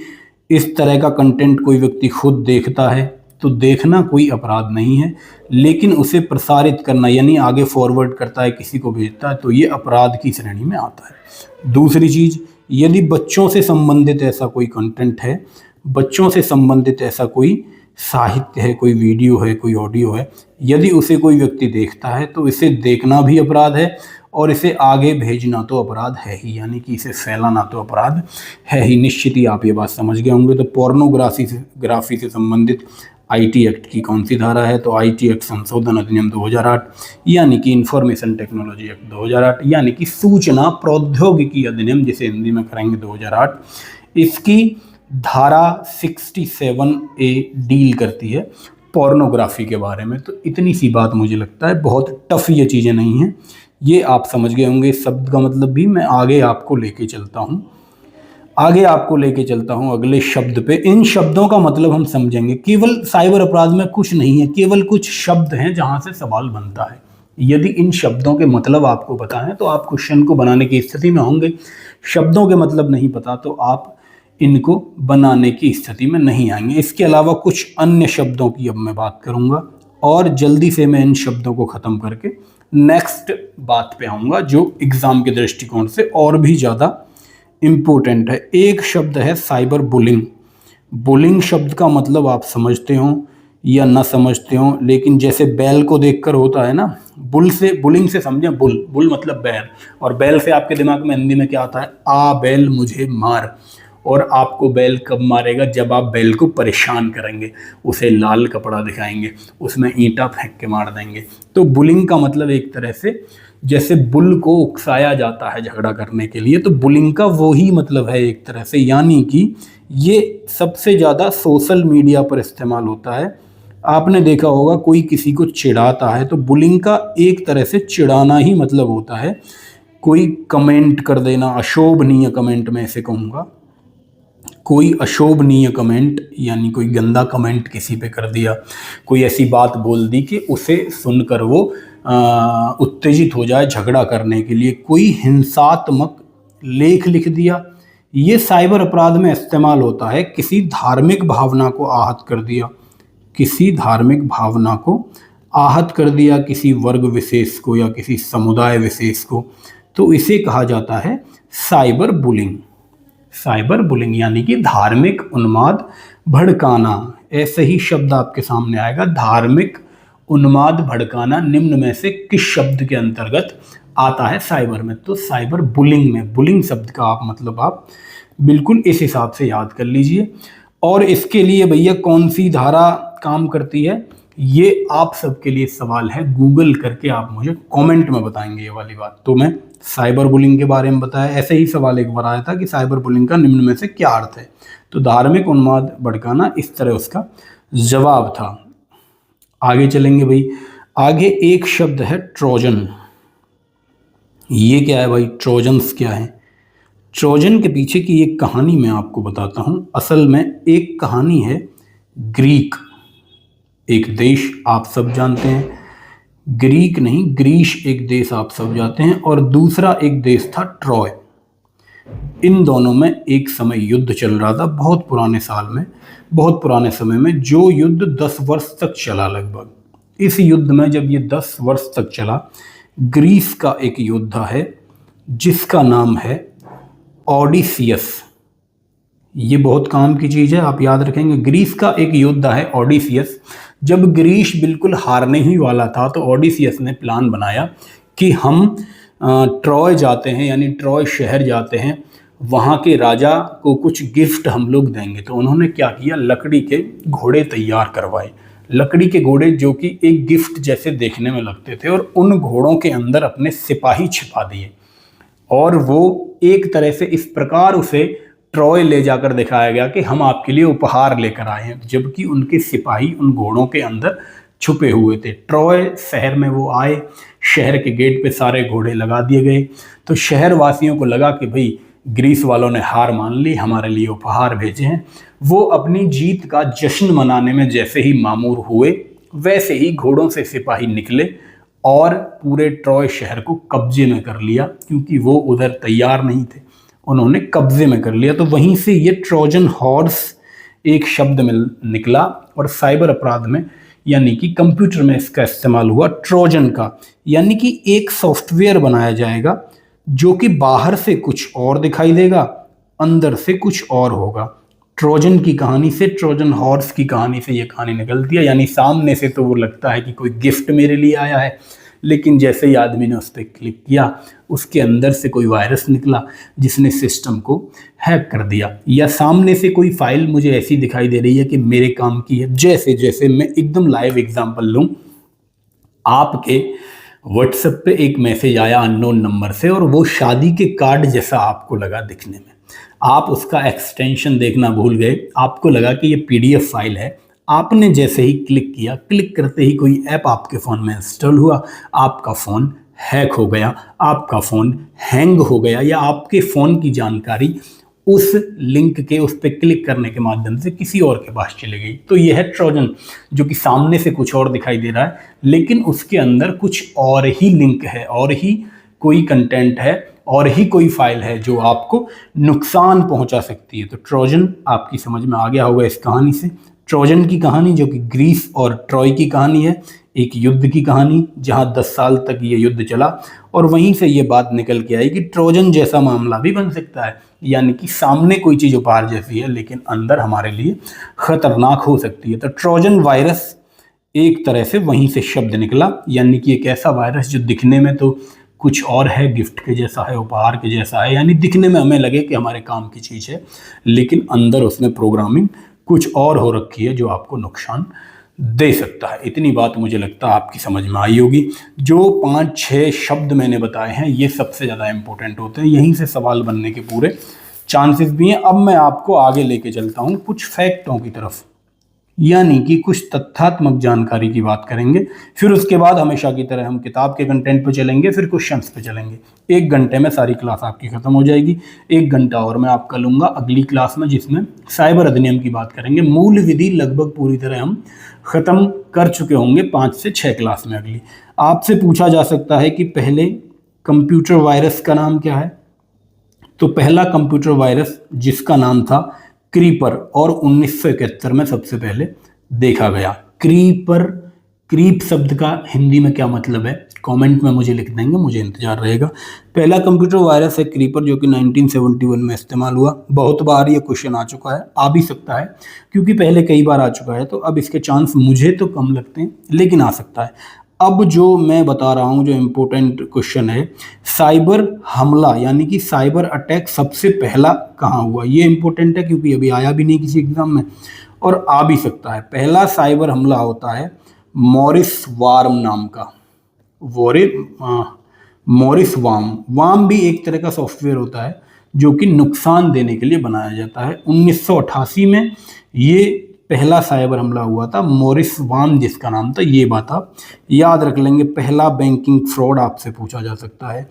इस तरह का कंटेंट कोई व्यक्ति खुद देखता है तो देखना कोई अपराध नहीं है, लेकिन उसे प्रसारित करना यानी आगे फॉरवर्ड करता है, किसी को भेजता है, तो ये अपराध की श्रेणी में आता है। दूसरी चीज़, यदि बच्चों से संबंधित ऐसा कोई कंटेंट है, बच्चों से संबंधित ऐसा कोई साहित्य है, कोई वीडियो है, कोई ऑडियो है, यदि उसे कोई व्यक्ति देखता है तो इसे देखना भी अपराध है और इसे आगे भेजना तो अपराध है ही, यानी कि इसे फैलाना तो अपराध है ही। निश्चित ही आप ये बात समझ गए होंगे। तो पोर्नोग्राफी से संबंधित आईटी एक्ट की कौन सी धारा है, तो आईटी एक्ट संशोधन अधिनियम 2008, यानी कि इंफॉर्मेशन टेक्नोलॉजी एक्ट 2008, यानी कि सूचना प्रौद्योगिकी अधिनियम, जिसे हिंदी में करेंगे 2008। इसकी धारा 67A डील करती है पोर्नोग्राफी के बारे में। तो इतनी सी बात, मुझे लगता है बहुत टफ ये चीज़ें नहीं हैं, ये आप समझ गए होंगे। शब्द का मतलब भी मैं आगे आपको लेके चलता हूँ अगले शब्द पे। इन शब्दों का मतलब हम समझेंगे। केवल साइबर अपराध में कुछ नहीं है, केवल कुछ शब्द हैं जहाँ से सवाल बनता है। यदि इन शब्दों के मतलब आपको पता है तो आप क्वेश्चन को बनाने की स्थिति में होंगे। शब्दों के मतलब नहीं पता तो आप इनको बनाने की स्थिति में नहीं आएंगे। इसके अलावा कुछ अन्य शब्दों की अब मैं बात करूंगा और जल्दी से मैं इन शब्दों को ख़त्म करके नेक्स्ट बात पे आऊँगा, जो एग्ज़ाम के दृष्टिकोण से और भी ज़्यादा इम्पोर्टेंट है। एक शब्द है साइबर बुलिंग। बुलिंग शब्द का मतलब आप समझते हो या ना समझते हो, लेकिन जैसे बैल को देखकर होता है ना, बुलिंग से समझें, बुल मतलब बैल, और बैल से आपके दिमाग में हिंदी में क्या आता है, आ बैल मुझे मार। और आपको बैल कब मारेगा, जब आप बैल को परेशान करेंगे, उसे लाल कपड़ा दिखाएंगे, उसमें ईंटा फेंक के मार देंगे। तो बुलिंग का मतलब एक तरह से जैसे बुल को उकसाया जाता है झगड़ा करने के लिए, तो बुलिंग का वो ही मतलब है एक तरह से, यानी कि ये सबसे ज़्यादा सोशल मीडिया पर इस्तेमाल होता है। आपने देखा होगा कोई किसी को चिढ़ाता है तो बुलिंग का एक तरह से चिढ़ाना ही मतलब होता है। कोई कमेंट कर देना, अशोभनीय कमेंट मैं इसे कहूँगा, कोई अशोभनीय कमेंट यानी कोई गंदा कमेंट किसी पे कर दिया, कोई ऐसी बात बोल दी कि उसे सुनकर वो उत्तेजित हो जाए झगड़ा करने के लिए, कोई हिंसात्मक लेख लिख दिया, ये साइबर अपराध में इस्तेमाल होता है। किसी धार्मिक भावना को आहत कर दिया, किसी धार्मिक भावना को आहत कर दिया, किसी वर्ग विशेष को या किसी समुदाय विशेष को, तो इसे कहा जाता है साइबर बुलिंग। साइबर बुलिंग यानी कि धार्मिक उन्माद भड़काना, ऐसे ही शब्द आपके सामने आएगा, धार्मिक उन्माद भड़काना निम्न में से किस शब्द के अंतर्गत आता है साइबर में? तो साइबर बुलिंग में, बुलिंग शब्द का आप मतलब आप बिल्कुल इस हिसाब से याद कर लीजिए। और इसके लिए भैया कौन सी धारा काम करती है, ये आप सबके लिए सवाल है, गूगल करके आप मुझे कमेंट में बताएंगे ये वाली बात। तो मैं साइबर बुलिंग के बारे में बताया, ऐसे ही सवाल एक बार आया था कि साइबर बुलिंग का निम्न में से क्या अर्थ है, तो धार्मिक उन्माद भड़काना इस तरह उसका जवाब था। आगे चलेंगे भाई, आगे एक शब्द है ट्रोजन। ये क्या है भाई, ट्रोजन्स क्या है? ट्रोजन के पीछे की एक कहानी मैं आपको बताता हूँ। असल में एक कहानी है ग्रीक, एक देश आप सब जानते हैं, ग्रीक नहीं ग्रीस एक देश आप सब जानते हैं, और दूसरा एक देश था ट्रॉय। इन दोनों में एक समय युद्ध चल रहा था, बहुत पुराने साल में, बहुत पुराने समय में, जो युद्ध 10 वर्ष तक चला लगभग। इस युद्ध में जब ये 10 वर्ष तक चला, ग्रीस का एक योद्धा है जिसका नाम है ओडिसियस। ये बहुत काम की चीज़ है, आप याद रखेंगे। ग्रीस का एक योद्धा है ओडिसियस। जब ग्रीस बिल्कुल हारने ही वाला था तो ओडिसियस ने प्लान बनाया कि हम ट्रॉय जाते हैं, यानी ट्रॉय शहर जाते हैं, वहाँ के राजा को कुछ गिफ्ट हम लोग देंगे। तो उन्होंने क्या किया, लकड़ी के घोड़े तैयार करवाए, लकड़ी के घोड़े जो कि एक गिफ्ट जैसे देखने में लगते थे, और उन घोड़ों के अंदर अपने सिपाही छिपा दिए, और वो एक तरह से इस प्रकार उसे ट्रॉय ले जाकर दिखाया गया कि हम आपके लिए उपहार लेकर आए हैं, जबकि उनके सिपाही उन घोड़ों के अंदर छुपे हुए थे। ट्रॉय शहर में वो आए, शहर के गेट पे सारे घोड़े लगा दिए गए, तो शहर वासियों को लगा कि भाई ग्रीस वालों ने हार मान ली, हमारे लिए उपहार भेजे हैं। वो अपनी जीत का जश्न मनाने में जैसे ही मामूर हुए, वैसे ही घोड़ों से सिपाही निकले और पूरे ट्रॉय शहर को कब्जे में कर लिया, क्योंकि वो उधर तैयार नहीं थे, उन्होंने कब्जे में कर लिया। तो वहीं से ये ट्रोजन हॉर्स एक शब्द में निकला, और साइबर अपराध में यानी कि कंप्यूटर में इसका इस्तेमाल हुआ ट्रोजन का, यानी कि एक सॉफ्टवेयर बनाया जाएगा जो कि बाहर से कुछ और दिखाई देगा, अंदर से कुछ और होगा। ट्रोजन की कहानी से, ट्रोजन हॉर्स की कहानी से ये कहानी निकलती है, यानी सामने से तो वो लगता है कि कोई गिफ्ट मेरे लिए आया है, लेकिन जैसे ही आदमी ने उस पर क्लिक किया, उसके अंदर से कोई वायरस निकला जिसने सिस्टम को हैक कर दिया। या सामने से कोई फाइल मुझे ऐसी दिखाई दे रही है कि मेरे काम की है, जैसे जैसे मैं एकदम लाइव एग्जांपल लूँ, आपके व्हाट्सएप पे एक मैसेज आया अननोन नंबर से, और वो शादी के कार्ड जैसा आपको लगा दिखने में, आप उसका एक्सटेंशन देखना भूल गए, आपको लगा कि ये पीडीएफ फाइल है। आपने जैसे ही क्लिक किया, क्लिक करते ही कोई ऐप आपके फ़ोन में इंस्टॉल हुआ, आपका फ़ोन हैक हो गया, आपका फ़ोन हैंग हो गया, या आपके फ़ोन की जानकारी उस लिंक के उस पर क्लिक करने के माध्यम से किसी और के पास चली गई। तो यह है ट्रोजन, जो कि सामने से कुछ और दिखाई दे रहा है, लेकिन उसके अंदर कुछ और ही लिंक है, और ही कोई कंटेंट है, और ही कोई फाइल है जो आपको नुकसान पहुंचा सकती है। तो ट्रोजन आपकी समझ में आ गया होगा इस कहानी से। ट्रोजन की कहानी जो कि ग्रीस और ट्रॉय की कहानी है, एक युद्ध की कहानी जहां 10 साल तक ये युद्ध चला, और वहीं से ये बात निकल के आई कि ट्रोजन जैसा मामला भी बन सकता है, यानी कि सामने कोई चीज़ उपहार जैसी है लेकिन अंदर हमारे लिए खतरनाक हो सकती है। तो ट्रोजन वायरस एक तरह से वहीं से शब्द निकला, यानी कि एक ऐसा वायरस जो दिखने में तो कुछ और है, गिफ्ट के जैसा है, उपहार के जैसा है, यानी दिखने में हमें लगे कि हमारे काम की चीज़ है, लेकिन अंदर उसमें प्रोग्रामिंग कुछ और हो रखी है जो आपको नुकसान दे सकता है। इतनी बात मुझे लगता है आपकी समझ में आई होगी। जो 5-6 शब्द मैंने बताए हैं ये सबसे ज़्यादा इंपॉर्टेंट होते हैं, यहीं से सवाल बनने के पूरे चांसेस भी हैं। अब मैं आपको आगे लेके चलता हूँ कुछ फैक्टों की तरफ, यानी कि कुछ तथ्यात्मक जानकारी की बात करेंगे। फिर उसके बाद हमेशा की तरह हम किताब के कंटेंट पे चलेंगे, फिर क्वेश्चंस पे चलेंगे। 1 घंटे में सारी क्लास आपकी खत्म हो जाएगी। 1 घंटा और मैं आपका लूँगा अगली क्लास में, जिसमें साइबर अधिनियम की बात करेंगे। मूल विधि लगभग पूरी तरह हम ख़त्म कर चुके होंगे 5 से 6 क्लास में। अगली आपसे पूछा जा सकता है कि पहले कंप्यूटर वायरस का नाम क्या है। तो पहला कंप्यूटर वायरस जिसका नाम था क्रीपर और 1971 में सबसे पहले देखा गया। क्रीपर, क्रीप शब्द का हिंदी में क्या मतलब है कमेंट में मुझे लिख देंगे, मुझे इंतजार रहेगा। पहला कंप्यूटर वायरस है क्रीपर, जो कि 1971 में इस्तेमाल हुआ। बहुत बार ये क्वेश्चन आ चुका है, आ भी सकता है क्योंकि पहले कई बार आ चुका है, तो अब इसके चांस मुझे तो कम लगते हैं, लेकिन आ सकता है। अब जो मैं बता रहा हूँ जो इम्पोर्टेंट क्वेश्चन है, साइबर हमला यानी कि साइबर अटैक सबसे पहला कहाँ हुआ, ये इम्पोर्टेंट है क्योंकि अभी आया भी नहीं किसी एग्जाम में और आ भी सकता है। पहला साइबर हमला होता है मॉरिस वार्म नाम का, मॉरिस वार्म भी एक तरह का सॉफ्टवेयर होता है जो कि नुकसान देने के लिए बनाया जाता है। 1988 में ये पहला साइबर हमला हुआ था, मॉरिस वार्म जिसका नाम था। ये बात आप याद रख लेंगे। पहला बैंकिंग फ्रॉड आपसे पूछा जा सकता है,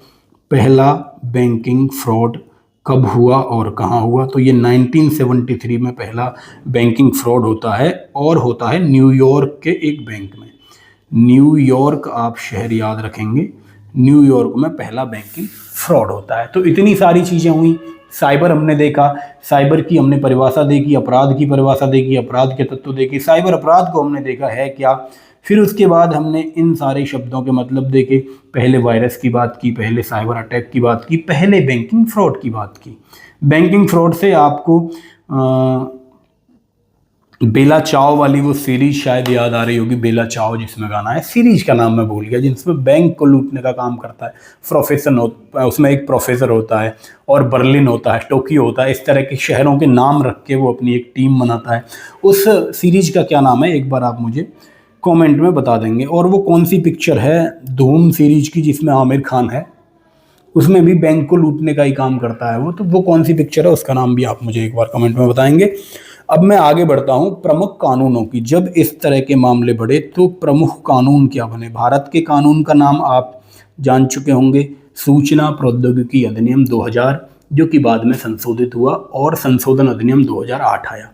पहला बैंकिंग फ्रॉड कब हुआ और कहाँ हुआ। तो ये 1973 में पहला बैंकिंग फ्रॉड होता है और होता है न्यूयॉर्क के एक बैंक में। न्यूयॉर्क आप शहर याद रखेंगे, न्यूयॉर्क में पहला बैंकिंग फ्रॉड होता है। तो इतनी सारी चीज़ें हुई। साइबर हमने देखा, साइबर की हमने परिभाषा देखी, अपराध की परिभाषा देखी, अपराध के तत्व देखे, साइबर अपराध को हमने देखा है क्या। फिर उसके बाद हमने इन सारे शब्दों के मतलब देखे। पहले वायरस की बात की, पहले साइबर अटैक की बात की, पहले बैंकिंग फ्रॉड की बात की। बैंकिंग फ्रॉड से आपको बेला चाव वाली वो सीरीज शायद याद आ रही होगी, बेला चाव जिसमें गाना है, सीरीज का नाम मैं भूल गया, जिसमें बैंक को लूटने का काम करता है। उसमें एक प्रोफेसर होता है और बर्लिन होता है, टोक्यो होता है, इस तरह के शहरों के नाम रख के वो अपनी एक टीम बनाता है। उस सीरीज का क्या नाम है एक बार आप मुझे कमेंट में बता देंगे। और वो कौन सी पिक्चर है धूम सीरीज की जिसमें आमिर खान है, उसमें भी बैंक को लूटने का ही काम करता है वो। तो वो कौन सी पिक्चर है उसका नाम भी आप मुझे एक बार कमेंट में बताएंगे। अब मैं आगे बढ़ता हूँ प्रमुख कानूनों की। जब इस तरह के मामले बढ़े तो प्रमुख कानून क्या बने। भारत के कानून का नाम आप जान चुके होंगे, सूचना प्रौद्योगिकी अधिनियम 2000, जो कि बाद में संशोधित हुआ, और संशोधन अधिनियम 2008 आया।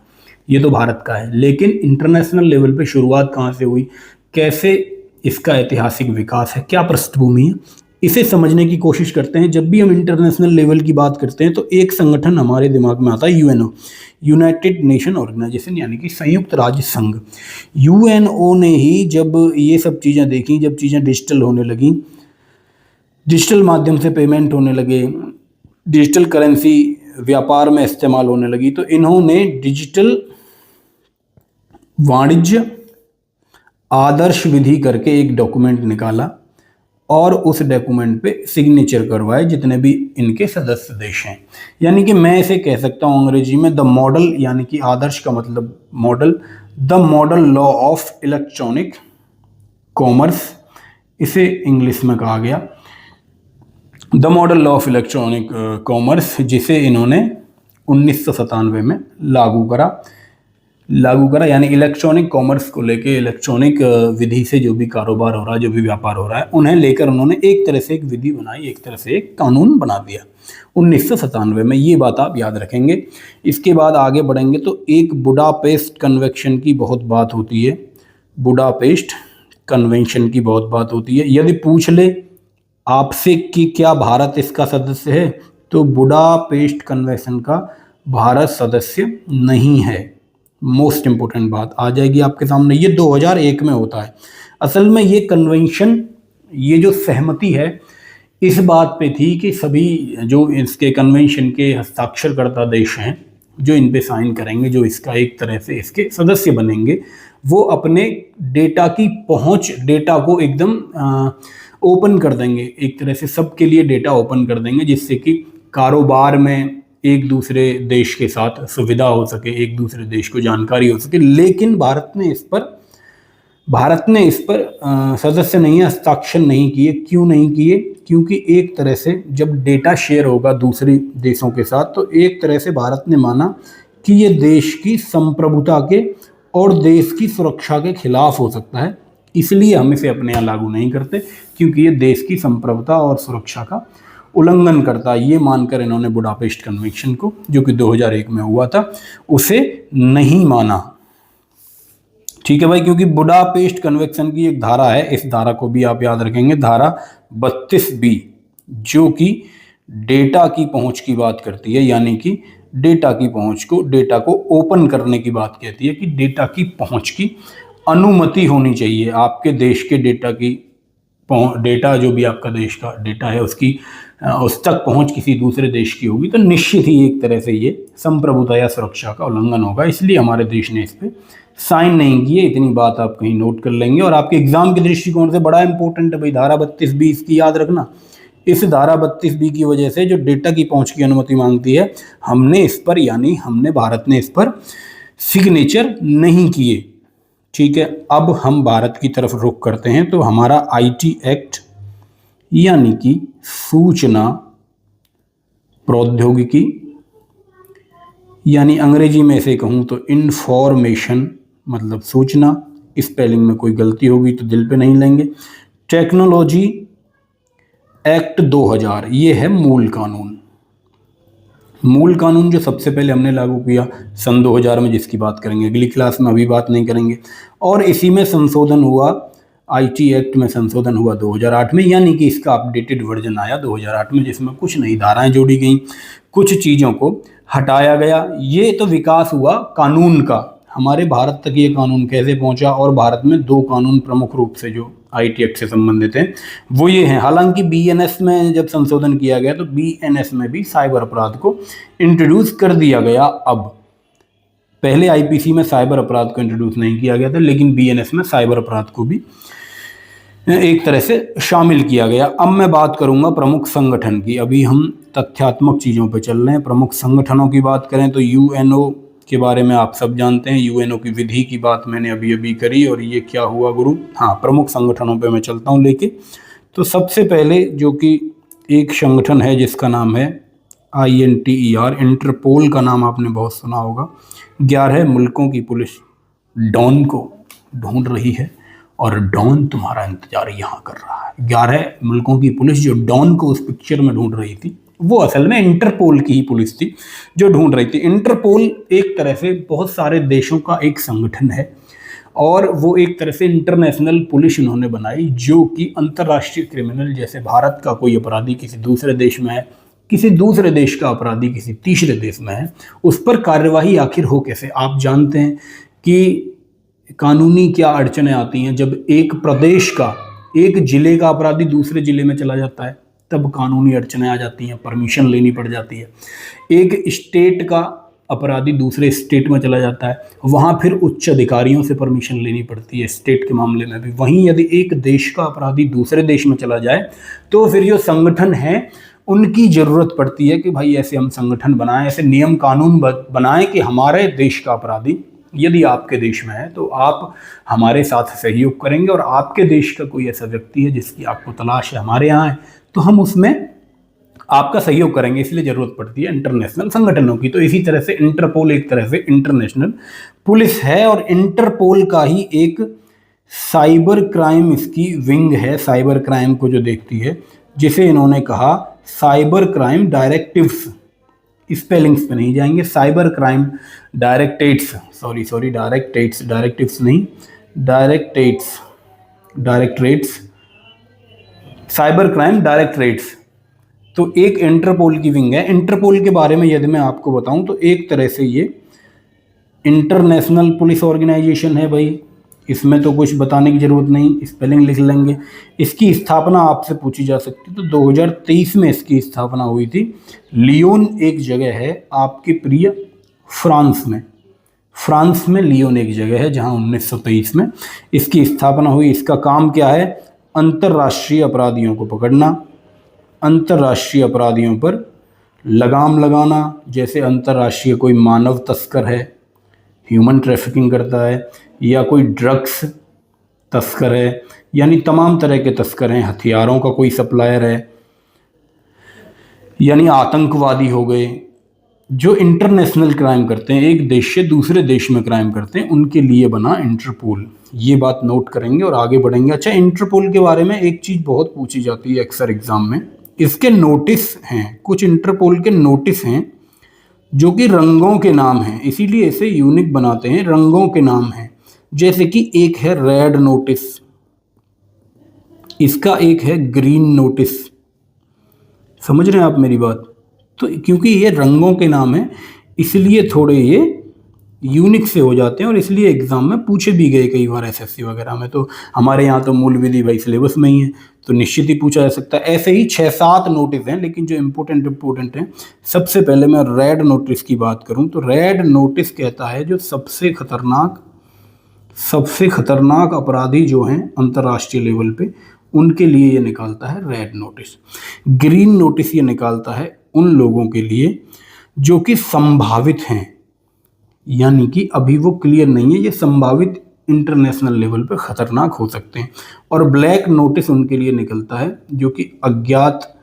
ये तो भारत का है, लेकिन इंटरनेशनल लेवल पे शुरुआत कहाँ से हुई, कैसे इसका ऐतिहासिक विकास है, क्या पृष्ठभूमि है, इसे समझने की कोशिश करते हैं। जब भी हम इंटरनेशनल लेवल की बात करते हैं तो एक संगठन हमारे दिमाग में आता है, यूएनओ, यूनाइटेड नेशन ऑर्गेनाइजेशन, यानी कि संयुक्त राज्य संघ। यूएनओ ने ही जब ये सब चीज़ें देखी, जब चीज़ें डिजिटल होने लगी, डिजिटल माध्यम से पेमेंट होने लगे, डिजिटल करेंसी व्यापार में इस्तेमाल होने लगी, तो इन्होंने डिजिटल वाणिज्य आदर्श विधि करके एक डॉक्यूमेंट निकाला और उस डॉक्यूमेंट पे सिग्नेचर करवाए जितने भी इनके सदस्य देश हैं। यानी कि मैं इसे कह सकता हूँ अंग्रेजी में द मॉडल, यानी कि आदर्श का मतलब model, the model law of electronic commerce, इसे इंग्लिश में कहा गया the model law of electronic commerce, जिसे इन्होंने 1997 में लागू करा। यानी इलेक्ट्रॉनिक कॉमर्स को लेके, इलेक्ट्रॉनिक विधि से जो भी कारोबार हो रहा है, जो भी व्यापार हो रहा है, उन्हें लेकर उन्होंने एक तरह से एक विधि बनाई, एक तरह से एक कानून बना दिया 1997 में। ये बात आप याद रखेंगे। इसके बाद आगे बढ़ेंगे तो एक बुडापेस्ट कन्वेंशन की बहुत बात होती है, बुडापेस्ट कन्वेंशन की बहुत बात होती है। यदि पूछ ले आपसे कि क्या भारत इसका सदस्य है, तो बुडापेस्ट कन्वेंशन का भारत सदस्य नहीं है। मोस्ट इंपोर्टेंट बात आ जाएगी आपके सामने। ये 2001 में होता है। असल में ये कन्वेंशन, ये जो सहमति है, इस बात पे थी कि सभी जो इसके कन्वेंशन के हस्ताक्षरकर्ता देश हैं, जो इन पे साइन करेंगे, जो इसका एक तरह से इसके सदस्य बनेंगे, वो अपने डेटा की पहुंच, डेटा को एकदम ओपन कर देंगे, एक तरह से सबके लिए डेटा ओपन कर देंगे, जिससे कि कारोबार में एक दूसरे देश के साथ सुविधा हो सके, एक दूसरे देश को जानकारी हो सके। लेकिन भारत ने इस पर भारत ने इस पर सदस्य नहीं है, हस्ताक्षर नहीं किए। क्यों नहीं किए? क्योंकि एक तरह से जब डेटा शेयर होगा दूसरे देशों के साथ तो एक तरह से भारत ने माना कि ये देश की संप्रभुता के और देश की सुरक्षा के खिलाफ हो सकता है, इसलिए हम इसे अपने यहाँ लागू नहीं करते, क्योंकि ये देश की संप्रभुता और सुरक्षा का उल्लंघन करता है। ये मानकर इन्होंने बुडापेस्ट कन्वेंशन को, जो कि 2001 में हुआ था, उसे नहीं माना। ठीक है भाई, क्योंकि बुडापेस्ट कन्वेंशन की एक धारा है, इस धारा को भी आप याद रखेंगे, धारा 32B, जो कि डेटा की पहुंच की बात करती है, यानी कि डेटा की पहुंच को, डेटा को ओपन करने की बात कहती है कि डेटा की पहुंच की अनुमति होनी चाहिए। आपके देश के डेटा की डेटा, जो भी आपका देश का डेटा है, उसकी उस तक पहुंच किसी दूसरे देश की होगी तो निश्चित ही एक तरह से ये संप्रभुता या सुरक्षा का उल्लंघन होगा। इसलिए हमारे देश ने इस पर साइन नहीं किए। इतनी बात आप कहीं नोट कर लेंगे और आपके एग्जाम के दृष्टिकोण से बड़ा इंपॉर्टेंट है भाई, धारा 32B इसकी याद रखना। इस धारा 32B की वजह से जो डेटा की पहुंच की अनुमति मांगती है, हमने इस पर, यानी हमने, भारत ने इस पर सिग्नेचर नहीं किए। ठीक है, अब हम भारत की तरफ रुख करते हैं तो हमारा IT एक्ट, यानी कि सूचना प्रौद्योगिकी, यानी अंग्रेजी में से कहूँ तो इंफॉर्मेशन मतलब सूचना, स्पेलिंग में कोई गलती होगी तो दिल पे नहीं लेंगे, टेक्नोलॉजी एक्ट 2000, ये है मूल कानून। मूल कानून जो सबसे पहले हमने लागू किया सन 2000 में, जिसकी बात करेंगे अगली क्लास में, अभी बात नहीं करेंगे। और इसी में संशोधन हुआ, IT एक्ट में संशोधन हुआ 2008 में, यानी कि इसका अपडेटेड वर्जन आया 2008 में, जिसमें कुछ नई धाराएं जोड़ी गई, कुछ चीज़ों को हटाया गया। ये तो विकास हुआ कानून का। हमारे भारत तक ये कानून कैसे पहुंचा? और भारत में 2 कानून प्रमुख रूप से जो IT एक्ट से संबंधित हैं वो ये हैं। हालांकि BNS में जब संशोधन किया गया तो BNS में भी साइबर अपराध को इंट्रोड्यूस कर दिया गया। अब पहले IPC में साइबर अपराध को इंट्रोड्यूस नहीं किया गया था, लेकिन BNS में साइबर अपराध को भी एक तरह से शामिल किया गया। अब मैं बात करूंगा प्रमुख संगठन की। अभी हम तथ्यात्मक चीज़ों पर चल रहे हैं। प्रमुख संगठनों की बात करें तो UNO के बारे में आप सब जानते हैं। UNO की विधि की बात मैंने अभी अभी करी, और ये क्या हुआ गुरु? हाँ, प्रमुख संगठनों पे मैं चलता हूँ लेके। तो सबसे पहले जो कि एक संगठन है जिसका नाम है INTER, इंटरपोल का नाम आपने बहुत सुना होगा। 11 मुल्कों की पुलिस डॉन को ढूंढ रही है और डॉन तुम्हारा इंतजार यहाँ कर रहा है। 11 मुल्कों की पुलिस जो डॉन को उस पिक्चर में ढूंढ रही थी, वो असल में इंटरपोल की ही पुलिस थी जो ढूंढ रही थी। इंटरपोल एक तरह से बहुत सारे देशों का एक संगठन है, और वो एक तरह से इंटरनेशनल पुलिस उन्होंने बनाई, जो कि अंतर्राष्ट्रीय क्रिमिनल, जैसे भारत का कोई अपराधी किसी दूसरे देश में है, किसी दूसरे देश का अपराधी किसी तीसरे देश में है, उस पर कार्यवाही आखिर हो कैसे? आप जानते हैं कि कानूनी क्या अड़चनें आती हैं जब एक प्रदेश का, एक जिले का अपराधी दूसरे जिले में चला जाता है, तब कानूनी अड़चनें आ जाती हैं, परमिशन लेनी पड़ जाती है। एक स्टेट का अपराधी दूसरे स्टेट में चला जाता है, वहाँ फिर उच्च अधिकारियों से परमिशन लेनी पड़ती है, स्टेट के मामले में भी। वहीं यदि एक देश का अपराधी दूसरे देश में चला जाए तो फिर जो संगठन है उनकी ज़रूरत पड़ती है कि भाई ऐसे हम संगठन बनाएं, ऐसे नियम कानून बनाएं कि हमारे देश का अपराधी यदि आपके देश में है तो आप हमारे साथ सहयोग करेंगे, और आपके देश का कोई ऐसा व्यक्ति है जिसकी आपको तलाश है, हमारे यहाँ है, तो हम उसमें आपका सहयोग करेंगे। इसलिए ज़रूरत पड़ती है इंटरनेशनल संगठनों की। तो इसी तरह से इंटरपोल एक तरह से इंटरनेशनल पुलिस है, और इंटरपोल का ही एक साइबर क्राइम इसकी विंग है, साइबर क्राइम को जो देखती है, जिसे इन्होंने कहा साइबर क्राइम डायरेक्टिव्स। स्पेलिंग्स पे नहीं जाएंगे, साइबर क्राइम डायरेक्टेट्स, डायरेक्टिव्स नहीं, डायरेक्टरेट्स, साइबर क्राइम डायरेक्टरेट्स। तो एक इंटरपोल की विंग है। इंटरपोल के बारे में यदि मैं आपको बताऊं तो एक तरह से ये इंटरनेशनल पुलिस ऑर्गेनाइजेशन है भाई, इसमें तो कुछ बताने की ज़रूरत नहीं, स्पेलिंग लिख लेंगे। इसकी स्थापना आपसे पूछी जा सकती है तो 2023 में इसकी स्थापना हुई थी। लियोन एक जगह है आपके प्रिय फ्रांस में लियोन एक जगह है जहां 1923 में इसकी स्थापना हुई। इसका काम क्या है? अंतर्राष्ट्रीय अपराधियों को पकड़ना, अंतर्राष्ट्रीय अपराधियों पर लगाम लगाना। जैसे अंतर्राष्ट्रीय कोई मानव तस्कर है, ह्यूमन ट्रैफिकिंग करता है, या कोई ड्रग्स तस्कर है, यानी तमाम तरह के तस्कर हैं, हथियारों का कोई सप्लायर है, यानी आतंकवादी हो गए, जो इंटरनेशनल क्राइम करते हैं, एक देश से दूसरे देश में क्राइम करते हैं, उनके लिए बना इंटरपोल। ये बात नोट करेंगे और आगे बढ़ेंगे। अच्छा, इंटरपोल के बारे में एक चीज़ बहुत पूछी जाती है अक्सर एग्जाम में, इसके नोटिस हैं, कुछ इंटरपोल के नोटिस हैं जो कि रंगों के नाम हैं, इसीलिए इसे यूनिक बनाते हैं, रंगों के नाम हैं। जैसे कि एक है रेड नोटिस, इसका एक है ग्रीन नोटिस। समझ रहे हैं आप मेरी बात? तो क्योंकि ये रंगों के नाम है इसलिए थोड़े ये यूनिक से हो जाते हैं और इसलिए एग्जाम में पूछे भी गए कई बार एसएससी वगैरह में। तो हमारे यहाँ तो मूल विधि भाई सिलेबस में ही है, तो निश्चित ही पूछा जा सकता है। ऐसे ही 6-7 नोटिस हैं, लेकिन जो इम्पोर्टेंट हैं, सबसे पहले मैं रेड नोटिस की बात करूं तो रेड नोटिस कहता है जो सबसे खतरनाक अपराधी जो हैं अंतर्राष्ट्रीय लेवल पे, उनके लिए ये निकालता है रेड नोटिस। ग्रीन नोटिस ये निकालता है उन लोगों के लिए जो कि संभावित हैं, यानी कि अभी वो क्लियर नहीं है, ये संभावित इंटरनेशनल लेवल पे खतरनाक हो सकते हैं। और ब्लैक नोटिस उनके लिए निकलता है जो कि अज्ञात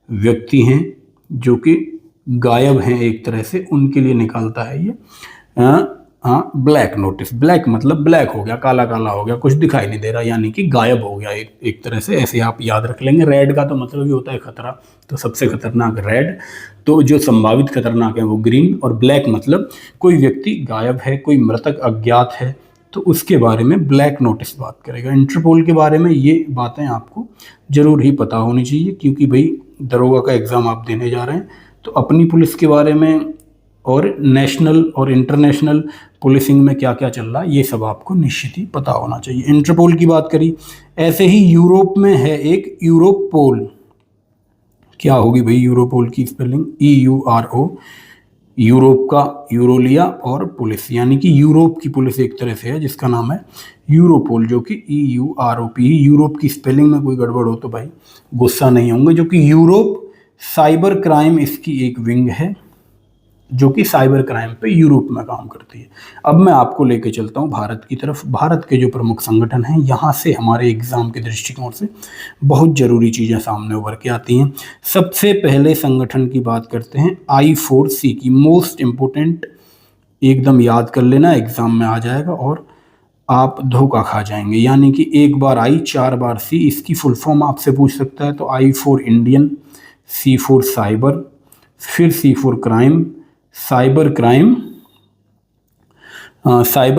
व्यक्ति हैं, जो कि गायब हैं एक तरह से, उनके लिए निकालता है ये ब्लैक नोटिस। ब्लैक मतलब ब्लैक हो गया, काला काला हो गया, कुछ दिखाई नहीं दे रहा, यानी कि गायब हो गया एक तरह से, ऐसे आप याद रख लेंगे। रेड का तो मतलब ही होता है खतरा, तो सबसे खतरनाक रेड, तो जो संभावित खतरनाक है वो ग्रीन, और ब्लैक मतलब कोई व्यक्ति गायब है, कोई मृतक अज्ञात है, तो उसके बारे में ब्लैक नोटिस बात करेगा। इंटरपोल के बारे में ये बातें आपको जरूर ही पता होनी चाहिए, क्योंकि भाई दरोगा का एग्ज़ाम आप देने जा रहे हैं, तो अपनी पुलिस के बारे में और नेशनल और इंटरनेशनल पुलिसिंग में क्या क्या चल रहा है ये सब आपको निश्चित ही पता होना चाहिए। इंटरपोल की बात करी, ऐसे ही यूरोप में है एक यूरोपोल। क्या होगी भाई यूरोपोल की स्पेलिंग? EURO, यूरोप का यूरो लिया और पुलिस, यानी कि यूरोप की पुलिस एक तरह से है जिसका नाम है यूरोपोल, जो कि EUROP। यूरोप की स्पेलिंग में कोई गड़बड़ हो तो भाई गुस्सा नहीं होंगे। जो कि यूरोप साइबर क्राइम इसकी एक विंग है, जो कि साइबर क्राइम पे यूरोप में काम करती है। अब मैं आपको लेके चलता हूँ भारत की तरफ। भारत के जो प्रमुख संगठन हैं, यहाँ से हमारे एग्जाम के दृष्टिकोण से बहुत ज़रूरी चीज़ें सामने उभर के आती हैं। सबसे पहले संगठन की बात करते हैं I4C की, मोस्ट इम्पोर्टेंट, एकदम याद कर लेना, एग्जाम में आ जाएगा और आप धोखा खा जाएंगे। यानी कि एक बार I 4 बार C, इसकी फुल फॉर्म आपसे पूछ सकता है। तो I for Indian, C for cyber, फिर C for crime, cyber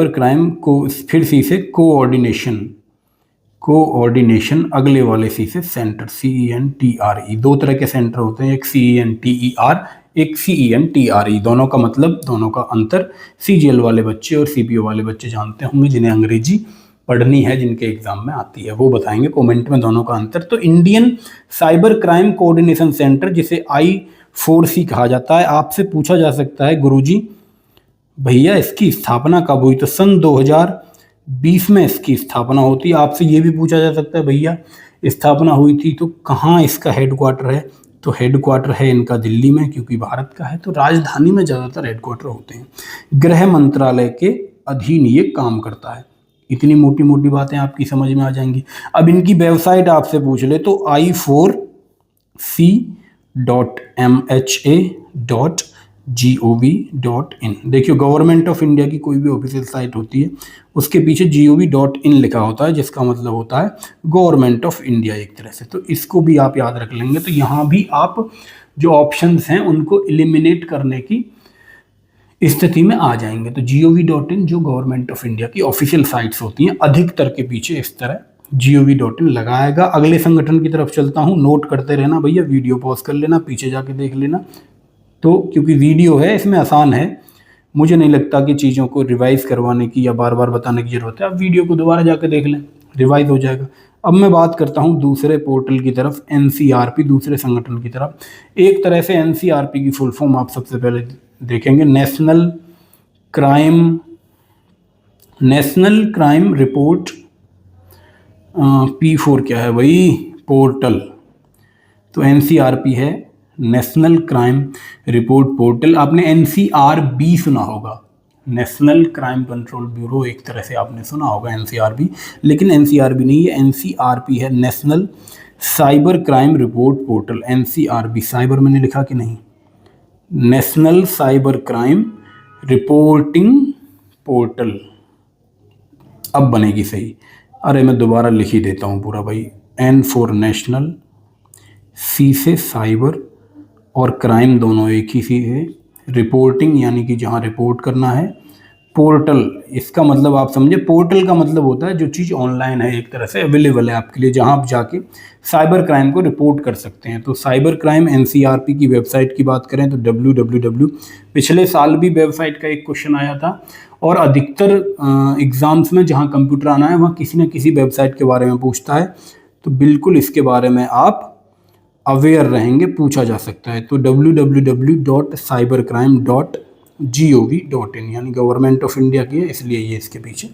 crime को फिर सी से कोऑर्डिनेशन, अगले वाले सी से सेंटर, CENTRE। दो तरह के सेंटर होते हैं, एक CENTER, एक CENTRE। दोनों का मतलब, दोनों का अंतर CGL वाले बच्चे और CPO वाले बच्चे जानते होंगे, जिन्हें अंग्रेजी पढ़नी है, जिनके एग्जाम में आती है, वो बताएंगे कमेंट में दोनों का अंतर। तो Indian cyber crime coordination centre, जिसे I4C कहा जाता है, आपसे पूछा जा सकता है गुरुजी भैया इसकी स्थापना कब हुई? तो सन 2020 में इसकी स्थापना होती है। आपसे ये भी पूछा जा सकता है भैया स्थापना हुई थी तो कहाँ इसका हेडक्वार्टर है? तो हेडक्वार्टर है इनका दिल्ली में, क्योंकि भारत का है, तो राजधानी में ज़्यादातर हेडक्वार्टर होते हैं। गृह मंत्रालय के अधीन ये काम करता है। इतनी मोटी मोटी बातें आपकी समझ में आ जाएंगी। अब इनकी वेबसाइट आपसे पूछ ले तो I4C.MHA.gov.in। देखियो, गवर्नमेंट ऑफ इंडिया की कोई भी ऑफिशियल साइट होती है उसके पीछे gov.in लिखा होता है, जिसका मतलब होता है गवर्नमेंट ऑफ इंडिया एक तरह से। तो इसको भी आप याद रख लेंगे। तो यहाँ भी आप जो ऑप्शंस हैं उनको एलिमिनेट करने की स्थिति में आ जाएंगे। तो gov.in जो गवर्नमेंट ऑफ इंडिया की ऑफिशियल साइट्स होती हैं, अधिकतर के पीछे इस तरह gov.in लगाएगा। अगले संगठन की तरफ चलता हूँ, नोट करते रहना भैया, वीडियो पॉज कर लेना, पीछे जाके देख लेना। तो क्योंकि वीडियो है इसमें आसान है, मुझे नहीं लगता कि चीज़ों को रिवाइज करवाने की या बार बार बताने की ज़रूरत है। आप वीडियो को दोबारा जाके देख लें, रिवाइज हो जाएगा। अब मैं बात करता हूँ दूसरे पोर्टल की तरफ, NCRP, दूसरे संगठन की तरफ। एक तरह से NCRP की फुल फॉर्म आप सबसे पहले देखेंगे, नेशनल क्राइम रिपोर्ट, P4 क्या है भाई? पोर्टल। तो NCRP है नेशनल क्राइम रिपोर्ट पोर्टल। आपने NCRB सुना होगा, नेशनल क्राइम कंट्रोल ब्यूरो, एक तरह से आपने सुना होगा एनसीआरबी, लेकिन एनसीआरबी नहीं है, एनसीआरपी है, national cyber crime report portal. NCRB cyber मैंने लिखा कि नहीं, national cyber crime reporting portal, अब बनेगी सही। अरे मैं दोबारा लिख ही देता हूँ पूरा भाई, एन फॉर नेशनल, सी से साइबर और क्राइम दोनों एक ही सी है, रिपोर्टिंग यानी कि जहाँ रिपोर्ट करना है, पोर्टल इसका मतलब आप समझे, पोर्टल का मतलब होता है जो चीज़ ऑनलाइन है, एक तरह से अवेलेबल है आपके लिए, जहाँ आप जाके साइबर क्राइम को रिपोर्ट कर सकते हैं। तो साइबर क्राइम एनसीआरपी की वेबसाइट की बात करें तो www, पिछले साल भी वेबसाइट का एक क्वेश्चन आया था, और अधिकतर एग्ज़ाम्स में जहाँ कंप्यूटर आना है वहाँ किसी न किसी वेबसाइट के बारे में पूछता है, तो बिल्कुल इसके बारे में आप अवेयर रहेंगे, पूछा जा सकता है। तो www.cybercrime.gov.in यानी गवर्नमेंट ऑफ इंडिया की है, इसलिए ये इसके पीछे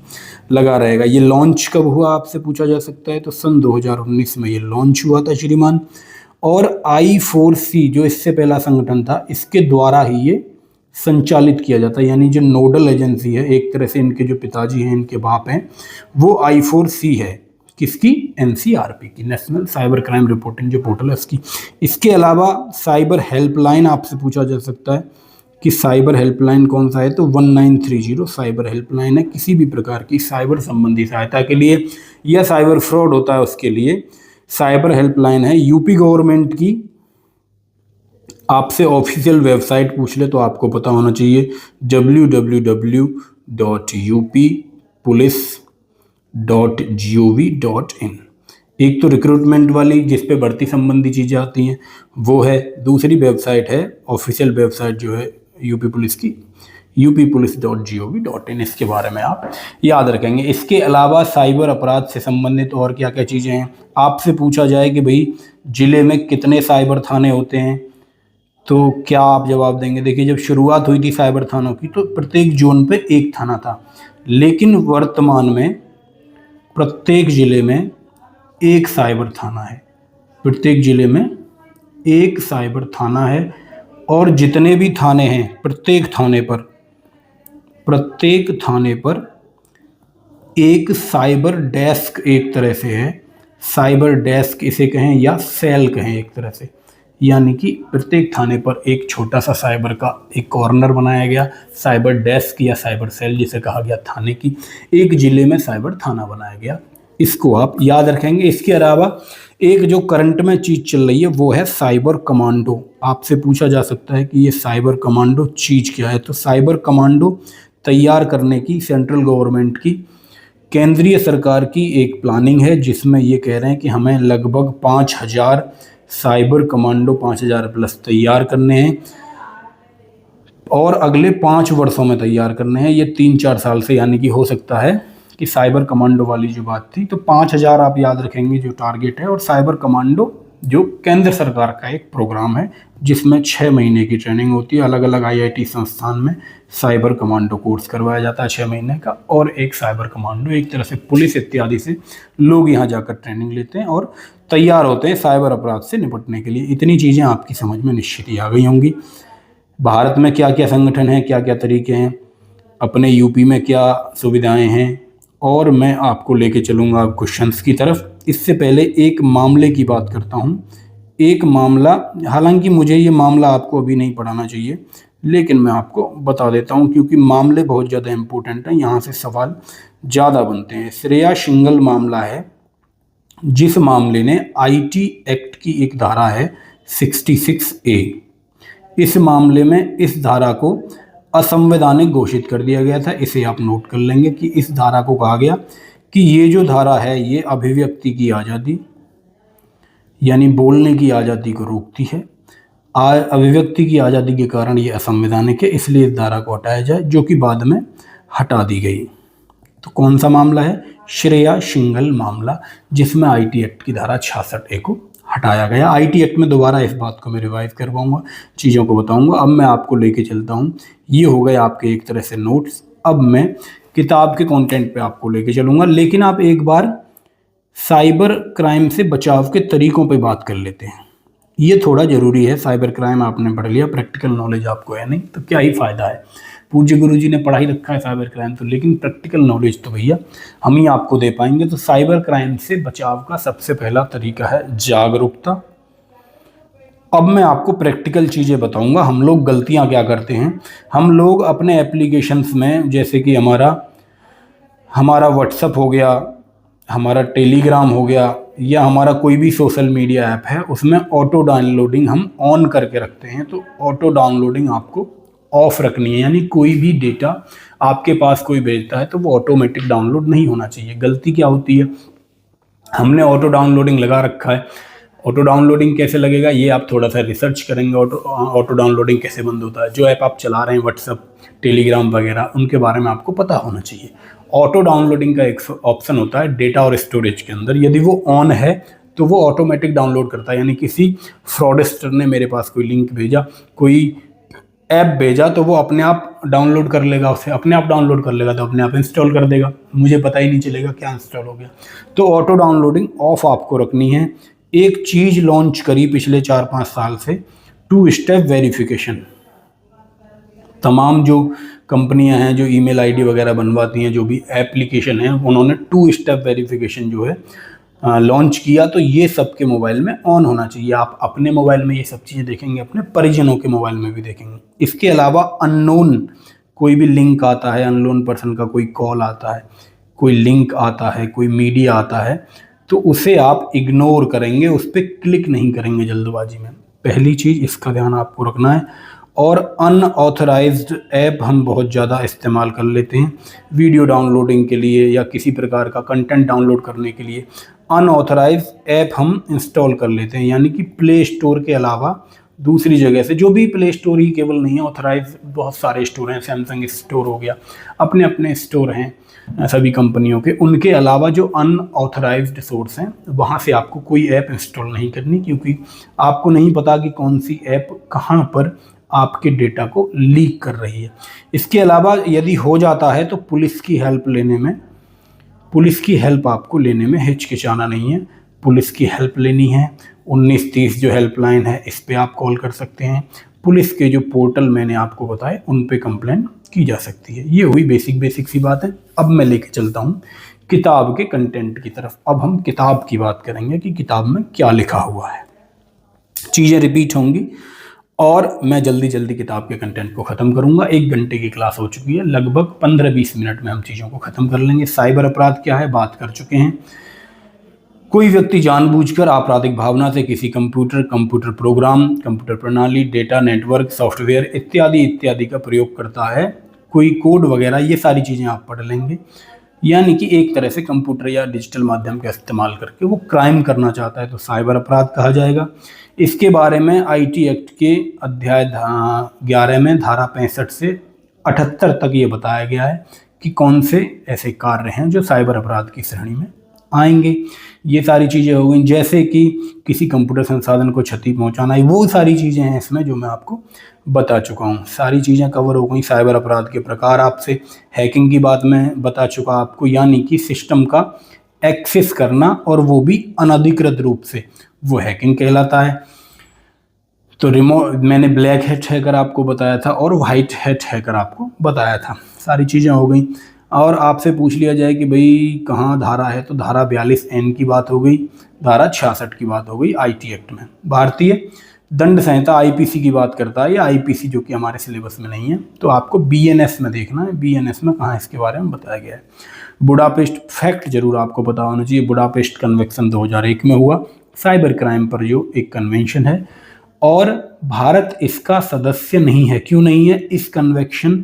लगा रहेगा। ये लॉन्च कब हुआ आपसे पूछा जा सकता है, तो सन 2019 में ये लॉन्च हुआ था श्रीमान। और I4C जो इससे पहला संगठन था, इसके द्वारा ही ये संचालित किया जाता है, यानी जो नोडल एजेंसी है, एक तरह से इनके जो पिताजी हैं, इनके बाप हैं, वो I4C है, किसकी, एनसीआरपी की, नेशनल साइबर क्राइम रिपोर्टिंग जो पोर्टल है उसकी। इसके अलावा साइबर हेल्पलाइन आपसे पूछा जा सकता है कि साइबर हेल्पलाइन कौन सा है, तो 1930 साइबर हेल्पलाइन है, किसी भी प्रकार की साइबर संबंधी सहायता के लिए या साइबर फ्रॉड होता है उसके लिए साइबर हेल्पलाइन है। यूपी गवर्नमेंट की आपसे ऑफिशियल वेबसाइट पूछ ले तो आपको पता होना चाहिए, www.uppolice.gov.in। एक तो रिक्रूटमेंट वाली जिस पे भर्ती संबंधी चीज़ें आती हैं वो है, दूसरी वेबसाइट है ऑफिशियल वेबसाइट जो है यूपी पुलिस की, uppolice.gov.in। इसके बारे में आप याद रखेंगे। इसके अलावा साइबर अपराध से संबंधित और क्या क्या चीज़ें हैं, आपसे पूछा जाए कि भाई ज़िले में कितने साइबर थाने होते हैं, तो क्या आप जवाब देंगे। देखिए जब शुरुआत हुई थी साइबर थानों की तो प्रत्येक जोन पे एक थाना था, लेकिन वर्तमान में प्रत्येक ज़िले में एक साइबर थाना है, प्रत्येक ज़िले में एक साइबर थाना है। और जितने भी थाने हैं प्रत्येक थाने पर एक साइबर डेस्क एक तरह से है, साइबर डेस्क इसे कहें या सेल कहें एक तरह से, यानी कि प्रत्येक थाने पर एक छोटा सा साइबर का एक कॉर्नर बनाया गया, साइबर डेस्क या साइबर सेल जिसे कहा गया थाने की, एक ज़िले में साइबर थाना बनाया गया, इसको आप याद रखेंगे। इसके अलावा एक जो करंट में चीज़ चल रही है वो है साइबर कमांडो। आपसे पूछा जा सकता है कि ये साइबर कमांडो चीज़ क्या है, तो साइबर कमांडो तैयार करने की सेंट्रल गवर्नमेंट की, केंद्रीय सरकार की एक प्लानिंग है, जिसमें ये कह रहे हैं कि हमें लगभग 5000 साइबर कमांडो 5000 प्लस तैयार करने हैं और अगले 5 वर्षों में तैयार करने हैं, ये 3-4 साल से, यानी कि हो सकता है कि साइबर कमांडो वाली जो बात थी तो 5000 आप याद रखेंगे जो टारगेट है। और साइबर कमांडो जो केंद्र सरकार का एक प्रोग्राम है जिसमें 6 महीने की ट्रेनिंग होती है, अलग अलग आईआईटी संस्थान में साइबर कमांडो कोर्स करवाया जाता है 6 महीने का, और एक साइबर कमांडो एक तरह से पुलिस इत्यादि से लोग यहाँ जाकर ट्रेनिंग लेते हैं और तैयार होते हैं साइबर अपराध से निपटने के लिए। इतनी चीज़ें आपकी समझ में निश्चित ही आ गई होंगी। भारत में क्या क्या संगठन हैं, क्या क्या तरीके हैं, अपने यूपी में क्या सुविधाएं हैं, और मैं आपको लेके चलूँगा क्वेश्चंस की तरफ। इससे पहले एक मामले की बात करता हूँ। एक मामला, हालांकि मुझे ये मामला आपको अभी नहीं पढ़ाना चाहिए, लेकिन मैं आपको बता देता हूँ क्योंकि मामले बहुत ज़्यादा इम्पोर्टेंट हैं, यहाँ से सवाल ज़्यादा बनते हैं। श्रेया शिंगल मामला है, जिस मामले ने IT एक्ट की एक धारा है 66A, इस मामले में इस धारा को असंवैधानिक घोषित कर दिया गया था। इसे आप नोट कर लेंगे कि इस धारा को कहा गया कि ये जो धारा है ये अभिव्यक्ति की आज़ादी यानी बोलने की आज़ादी को रोकती है, अभिव्यक्ति की आज़ादी के कारण ये असंवैधानिक है, इसलिए इस धारा को हटाया जाए, जो कि बाद में हटा दी गई। तो कौन सा मामला है, श्रेया शिंगल मामला, जिसमें IT एक्ट की धारा 66A को हटाया गया। IT एक्ट में दोबारा इस बात को मैं रिवाइज करवाऊंगा, चीज़ों को बताऊंगा। अब मैं आपको लेके चलता हूँ, ये हो गए आपके एक तरह से नोट्स। अब मैं किताब के कंटेंट पे आपको लेके चलूँगा, लेकिन आप एक बार साइबर क्राइम से बचाव के तरीकों पे बात कर लेते हैं। ये थोड़ा ज़रूरी है, साइबर क्राइम आपने पढ़ लिया, प्रैक्टिकल नॉलेज आपको है नहीं, तो क्या ही फ़ायदा है। पूज्य गुरु जी ने पढ़ा ही रखा है साइबर क्राइम तो, लेकिन प्रैक्टिकल नॉलेज तो भैया हम ही आपको दे पाएंगे। तो साइबर क्राइम से बचाव का सबसे पहला तरीका है जागरूकता। अब मैं आपको प्रैक्टिकल चीज़ें बताऊंगा। हम लोग गलतियां क्या करते हैं, हम लोग अपने एप्लीकेशंस में, जैसे कि हमारा व्हाट्सअप हो गया, हमारा टेलीग्राम हो गया, या हमारा कोई भी सोशल मीडिया ऐप है, उसमें ऑटो डाउनलोडिंग हम ऑन करके रखते हैं। तो ऑटो डाउनलोडिंग आपको ऑफ रखनी है, यानी कोई भी डेटा आपके पास कोई भेजता है तो वो ऑटोमेटिक डाउनलोड नहीं होना चाहिए। गलती क्या होती है, हमने ऑटो डाउनलोडिंग लगा रखा है। ऑटो डाउनलोडिंग कैसे लगेगा, ये आप थोड़ा सा रिसर्च करेंगे, ऑटो डाउनलोडिंग कैसे बंद होता है। जो ऐप आप चला रहे हैं व्हाट्सअप, टेलीग्राम वगैरह, उनके बारे में आपको पता होना चाहिए। ऑटो डाउनलोडिंग का एक ऑप्शन होता है डेटा और स्टोरेज के अंदर, यदि वो ऑन है तो वो ऑटोमेटिक डाउनलोड करता है। यानी किसी फ्रॉडस्टर ने मेरे पास कोई लिंक भेजा, कोई ऐप भेजा, तो वो अपने आप डाउनलोड कर लेगा, उसे अपने आप डाउनलोड कर लेगा, तो अपने आप इंस्टॉल कर देगा, मुझे पता ही नहीं चलेगा क्या इंस्टॉल हो गया। तो ऑटो डाउनलोडिंग ऑफ आपको रखनी है। एक चीज़ लॉन्च करी पिछले 4-5 साल से, 2 स्टेप वेरिफिकेशन। तमाम जो कंपनियां हैं जो ईमेल आईडी वगैरह बनवाती हैं, जो भी एप्लीकेशन है, उन्होंने 2 स्टेप वेरिफिकेशन जो है लॉन्च किया। तो ये सबके मोबाइल में ऑन होना चाहिए। आप अपने मोबाइल में ये सब चीज़ें देखेंगे, अपने परिजनों के मोबाइल में भी देखेंगे। इसके अलावा अननोन कोई भी लिंक आता है, अननोन पर्सन का कोई कॉल आता है, कोई लिंक आता है, कोई मीडिया आता है, तो उसे आप इग्नोर करेंगे, उस पर क्लिक नहीं करेंगे जल्दबाजी में। पहली चीज़ इसका ध्यान आपको रखना है। और अनऑथराइज्ड ऐप हम बहुत ज़्यादा इस्तेमाल कर लेते हैं वीडियो डाउनलोडिंग के लिए या किसी प्रकार का कंटेंट डाउनलोड करने के लिए। अनऑथराइज्ड ऐप हम इंस्टॉल कर लेते हैं, यानी कि प्ले स्टोर के अलावा दूसरी जगह से, जो भी प्ले स्टोर ही केवल नहीं है, ऑथराइज बहुत सारे स्टोर हैं, सैमसंग स्टोर हो गया, अपने अपने स्टोर हैं सभी कंपनियों के। उनके अलावा जो अनऑथराइज्ड सोर्स हैं, वहाँ से आपको कोई ऐप इंस्टॉल नहीं करनी, क्योंकि आपको नहीं पता कि कौन सी ऐप कहाँ पर आपके डेटा को लीक कर रही है। इसके अलावा यदि हो जाता है तो पुलिस की हेल्प आपको लेने में हिचकिचाना नहीं है। पुलिस की हेल्प लेनी है, 1930 जो हेल्पलाइन है, इस पे आप कॉल कर सकते हैं। पुलिस के जो पोर्टल मैंने आपको बताए, उन पे कंप्लेन की जा सकती है। ये हुई बेसिक सी बात है। अब मैं लेके चलता हूँ किताब के कंटेंट की तरफ। अब हम किताब की बात करेंगे कि किताब में क्या लिखा हुआ है। चीज़ें रिपीट होंगी और मैं जल्दी किताब के कंटेंट को ख़त्म करूंगा। 1 घंटे की क्लास हो चुकी है, लगभग 15-20 मिनट में हम चीज़ों को ख़त्म कर लेंगे। साइबर अपराध क्या है, बात कर चुके हैं। कोई व्यक्ति जानबूझकर आपराधिक भावना से किसी कंप्यूटर प्रोग्राम, कंप्यूटर प्रणाली, डेटा नेटवर्क, सॉफ्टवेयर इत्यादि का प्रयोग करता है। कोई कोड वगैरह, ये सारी चीज़ें आप पढ़ लेंगे। यानी कि एक तरह से कंप्यूटर या डिजिटल माध्यम का इस्तेमाल करके वो क्राइम करना चाहता है, तो साइबर अपराध कहा जाएगा। इसके बारे में आईटी एक्ट के अध्याय 11 में धारा 65 से 78 तक ये बताया गया है कि कौन से ऐसे कार्य हैं जो साइबर अपराध की श्रेणी में आएंगे। ये सारी चीज़ें हो गई, जैसे कि किसी कंप्यूटर संसाधन को क्षति पहुंचाना, वो सारी चीज़ें हैं इसमें जो मैं आपको बता चुका हूँ। सारी चीज़ें कवर हो गई। साइबर अपराध के प्रकार आपसे, हैकिंग की बात मैं बता चुका आपको, यानी कि सिस्टम का एक्सेस करना और वो भी अनधिकृत रूप से, वो हैकिंग कहलाता है। तो मैंने ब्लैक हैट हैकर आपको बताया था और वाइट हैट हैकर आपको बताया था। सारी चीज़ें हो गई। और आपसे पूछ लिया जाए कि भाई कहाँ धारा है, तो धारा 42N की बात हो गई, धारा 66 की बात हो गई आईटी एक्ट में। भारतीय दंड संहिता आईपीसी की बात करता है, या आईपीसी जो कि हमारे सिलेबस में नहीं है, तो आपको बीएनएस में देखना है। बीएनएस में कहाँ इसके बारे में बताया गया है। बुडापेस्ट फैक्ट जरूर आपको पता होना चाहिए। बुडापेस्ट कन्वेंशन 2001 में हुआ, साइबर क्राइम पर जो एक कन्वेंशन है, और भारत इसका सदस्य नहीं है। क्यों नहीं है? इस कन्वेंशन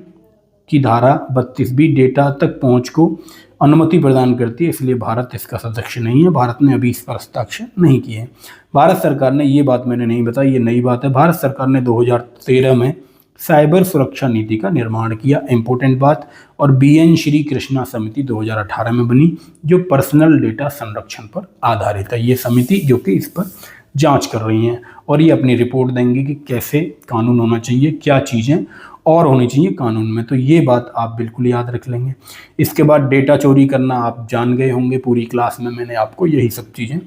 की धारा 32 भी डेटा तक पहुंच को अनुमति प्रदान करती है, इसलिए भारत इसका सदस्य नहीं है। भारत ने अभी इस पर हस्ताक्षर नहीं किए। भारत सरकार ने, ये बात मैंने नहीं बताई, ये नई बात है, भारत सरकार ने 2013 में साइबर सुरक्षा नीति का निर्माण किया, इंपॉर्टेंट बात। और बीएन श्री कृष्णा समिति 2018 में बनी, जो पर्सनल डेटा संरक्षण पर आधारित है। ये समिति जो कि इस पर जांच कर रही हैं और ये अपनी रिपोर्ट देंगे कि कैसे कानून होना चाहिए, क्या चीज़ें और होनी चाहिए कानून में। तो ये बात आप बिल्कुल याद रख लेंगे। इसके बाद डेटा चोरी करना आप जान गए होंगे, पूरी क्लास में मैंने आपको यही सब चीज़ें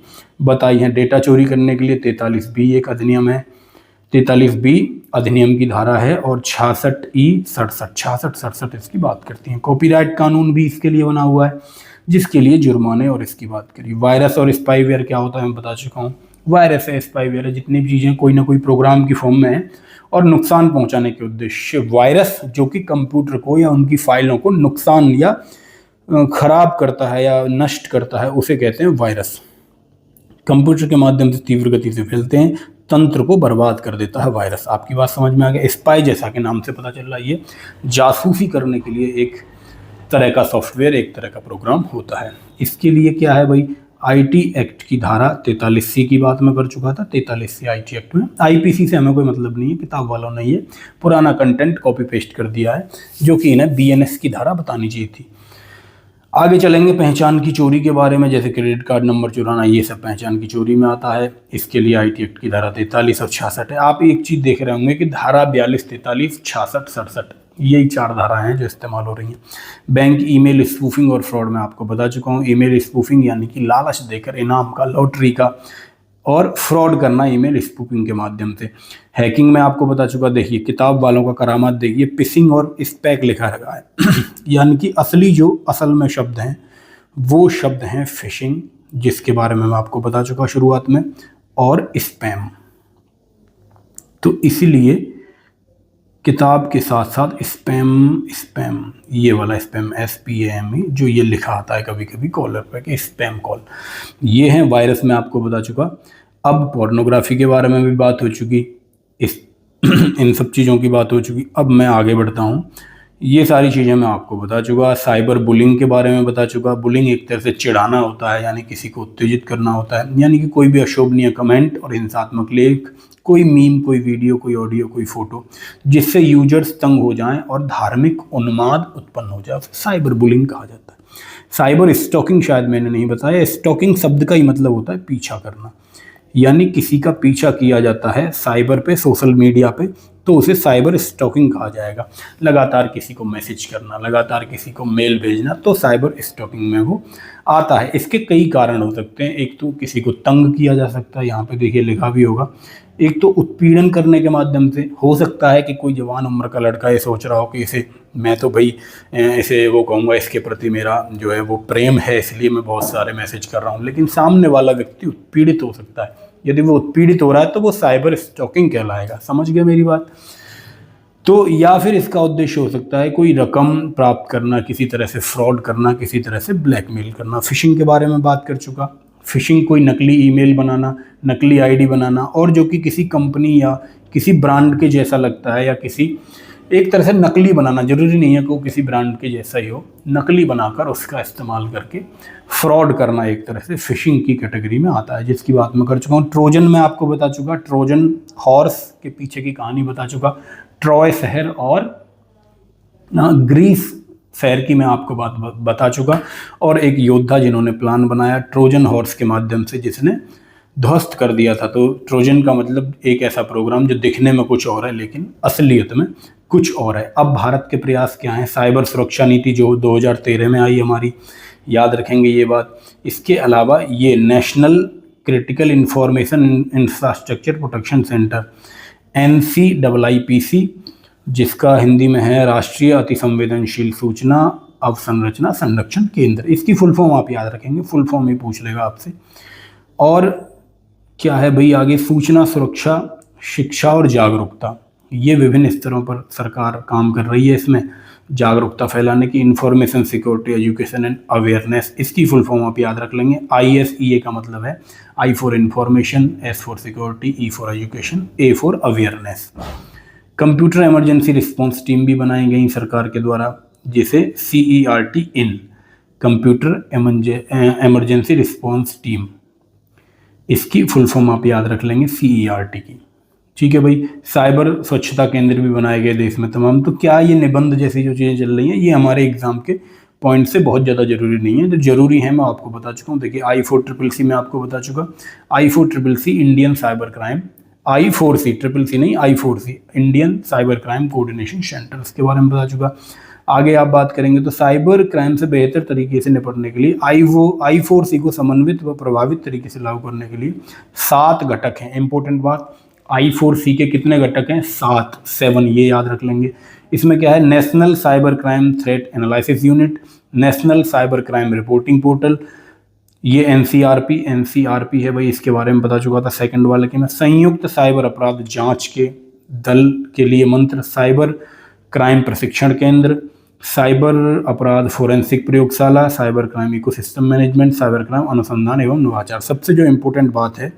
बताई हैं। डेटा चोरी करने के लिए 43B एक अधिनियम है, 43B अधिनियम की धारा है और 66E 67 इसकी बात करती है। कॉपीराइट कानून भी इसके लिए बना हुआ है, जिसके लिए जुर्माने और इसकी बात करिए। वायरस और स्पाईवेयर क्या होता है मैं बता चुका हूँ। वायरस है, स्पाईवेयर है, जितनी भी चीज़ें कोई ना कोई प्रोग्राम की फॉर्म में है और नुकसान पहुंचाने के उद्देश्य। वायरस जो कि कंप्यूटर को या उनकी फाइलों को नुकसान या खराब करता है या नष्ट करता है, उसे कहते हैं वायरस। कंप्यूटर के माध्यम से तीव्र गति से फैलते हैं, तंत्र को बर्बाद कर देता है वायरस। आपकी बात समझ में आ गया। स्पाई जैसा कि नाम से पता चल रहा है, ये जासूसी करने के लिए एक तरह का सॉफ्टवेयर, एक तरह का प्रोग्राम होता है। इसके लिए क्या है भाई, आईटी एक्ट की धारा 43C की बात मैं कर चुका था। 43C आईटी एक्ट में, आईपीसी से हमें कोई मतलब नहीं है, किताब वालों ने ये पुराना कंटेंट कॉपी पेस्ट कर दिया है, जो कि इन्हें बीएनएस की धारा बतानी चाहिए थी। आगे चलेंगे पहचान की चोरी के बारे में, जैसे क्रेडिट कार्ड नंबर चुराना, ये सब पहचान की चोरी में आता है। इसके लिए आईटी एक्ट की धारा 43 और 66 है। आप एक चीज़ देख रहे होंगे कि धारा 42, 43, 66, 67, यही 4 धाराएं हैं जो इस्तेमाल हो रही हैं। बैंक ईमेल स्पूफिंग और फ्रॉड में आपको बता चुका हूँ। ईमेल स्पूफिंग यानी कि लालच देकर इनाम का, लॉटरी का, और फ्रॉड करना ईमेल स्पूफिंग के माध्यम से। हैकिंग में आपको बता चुका। देखिए किताब वालों का करामात देखिए, पिसिंग और स्पैक लिखा रखा है यानी कि असली जो असल में शब्द हैं वो शब्द हैं फिशिंग, जिसके बारे में मैं आपको बता चुका शुरुआत में, और स्पैम। तो इसीलिए किताब के साथ साथ स्पैम ये वाला स्पैम, SPAM, जो ये लिखा आता है कभी कभी कॉलर पे कि स्पैम कॉल, ये है वायरस में आपको बता चुका। अब पोर्नोग्राफी के बारे में भी बात हो चुकी, इस इन सब चीज़ों की बात हो चुकी। अब मैं आगे बढ़ता हूँ। ये सारी चीज़ें मैं आपको बता चुका। साइबर बुलिंग के बारे में बता चुका। बुलिंग एक तरह से चिढ़ाना होता है, यानी किसी को उत्तेजित करना होता है, यानी कि कोई भी अशोभनीय कमेंट और हिंसात्मक लेख, कोई मीम, कोई वीडियो, कोई ऑडियो, कोई फोटो, जिससे यूजर्स तंग हो जाएं और धार्मिक उन्माद उत्पन्न हो जाए, साइबर बुलिंग कहा जाता है। साइबर स्टॉकिंग शायद मैंने नहीं बताया। स्टॉकिंग शब्द का ही मतलब होता है पीछा करना, यानी किसी का पीछा किया जाता है साइबर पे, सोशल मीडिया पे, तो उसे साइबर स्टॉकिंग कहा जाएगा। लगातार किसी को मैसेज करना, लगातार किसी को मेल भेजना, तो साइबर स्टॉकिंग में वो आता है। इसके कई कारण हो सकते हैं। एक तो किसी को तंग किया जा सकता है, यहाँ पे देखिए लिखा भी होगा। एक तो उत्पीड़न करने के माध्यम से हो सकता है कि कोई जवान उम्र का लड़का ये सोच रहा हो कि इसे, मैं तो भाई इसे वो कहूँगा, इसके प्रति मेरा जो है वो प्रेम है, इसलिए मैं बहुत सारे मैसेज कर रहा हूँ, लेकिन सामने वाला व्यक्ति उत्पीड़ित हो सकता है। यदि वो उत्पीड़ित हो रहा है तो वो साइबर स्टॉकिंग कहलाएगा। समझ गए मेरी बात? तो या फिर इसका उद्देश्य हो सकता है कोई रकम प्राप्त करना, किसी तरह से फ्रॉड करना, किसी तरह से ब्लैकमेल करना। फिशिंग के बारे में बात कर चुका। फिशिंग कोई नकली ईमेल बनाना, नकली आईडी बनाना, और जो कि किसी कंपनी या किसी ब्रांड के जैसा लगता है, या किसी एक तरह से नकली बनाना, जरूरी नहीं है कि वो किसी ब्रांड के जैसा ही हो, नकली बनाकर उसका इस्तेमाल करके फ्रॉड करना एक तरह से फिशिंग की कैटेगरी में आता है, जिसकी बात मैं कर चुका हूँ। ट्रोजन में आपको बता चुका, ट्रोजन हॉर्स के पीछे की कहानी बता चुका। ट्रॉय शहर और ग्रीस शहर की मैं आपको बात बता चुका, और एक योद्धा जिन्होंने प्लान बनाया ट्रोजन हॉर्स के माध्यम से, जिसने ध्वस्त कर दिया था। तो ट्रोजन का मतलब एक ऐसा प्रोग्राम जो दिखने में कुछ और है लेकिन असलियत में कुछ और है। अब भारत के प्रयास क्या हैं? साइबर सुरक्षा नीति जो 2013 में आई हमारी, याद रखेंगे ये बात। इसके अलावा ये national critical information infrastructure protection centre, NCIIPC, जिसका हिंदी में है राष्ट्रीय अति संवेदनशील सूचना अवसंरचना संरक्षण केंद्र। इसकी फुल फॉर्म आप याद रखेंगे, फुल फॉर्म ही पूछ लेगा आपसे। और क्या है भाई आगे? सूचना सुरक्षा, शिक्षा और जागरूकता, ये विभिन्न स्तरों पर सरकार काम कर रही है इसमें जागरूकता फैलाने की। Information security education and awareness, इसकी फुल फॉर्म आप याद रख लेंगे। ISEA का मतलब है I for information, S for security, E for education, A for awareness. Computer emergency response team भी बनाई गई सरकार के द्वारा, जिसे CERT इन, कंप्यूटर इमरजेंसी रिस्पॉन्स टीम, इसकी फुल फॉर्म आप याद रख लेंगे CERT की। ठीक है भाई। साइबर स्वच्छता केंद्र भी बनाए गए देश में तमाम। तो क्या ये निबंध जैसी जो चीज़ें चल रही हैं ये हमारे एग्जाम के पॉइंट से बहुत ज़्यादा जरूरी नहीं है, जो जरूरी है मैं आपको बता चुका हूँ। देखिए I4CCC में आपको बता चुका, I4CCC Indian cyber crime, I4C, CCC नहीं, I4C Indian cyber crime coordination centre, इसके बारे में बता चुका। आगे आप बात करेंगे तो साइबर क्राइम से बेहतर तरीके से निपटने के लिए I4C को समन्वित व प्रभावित तरीके से लागू करने के लिए 7 घटक हैं। इंपॉर्टेंट बात, I4C के कितने घटक हैं? 7, 7, ये याद रख लेंगे। इसमें क्या है? National cyber crime threat analysis unit, national cyber crime reporting portal, ये एनसीआरपी है भाई, इसके बारे में बता चुका था सेकंड वाले के में। संयुक्त साइबर अपराध जांच के दल के लिए मंत्र, साइबर क्राइम प्रशिक्षण केंद्र, साइबर अपराध फोरेंसिक प्रयोगशाला, cyber crime ecosystem management, cyber crime अनुसंधान एवं नवाचार। सबसे जो इम्पोर्टेंट बात है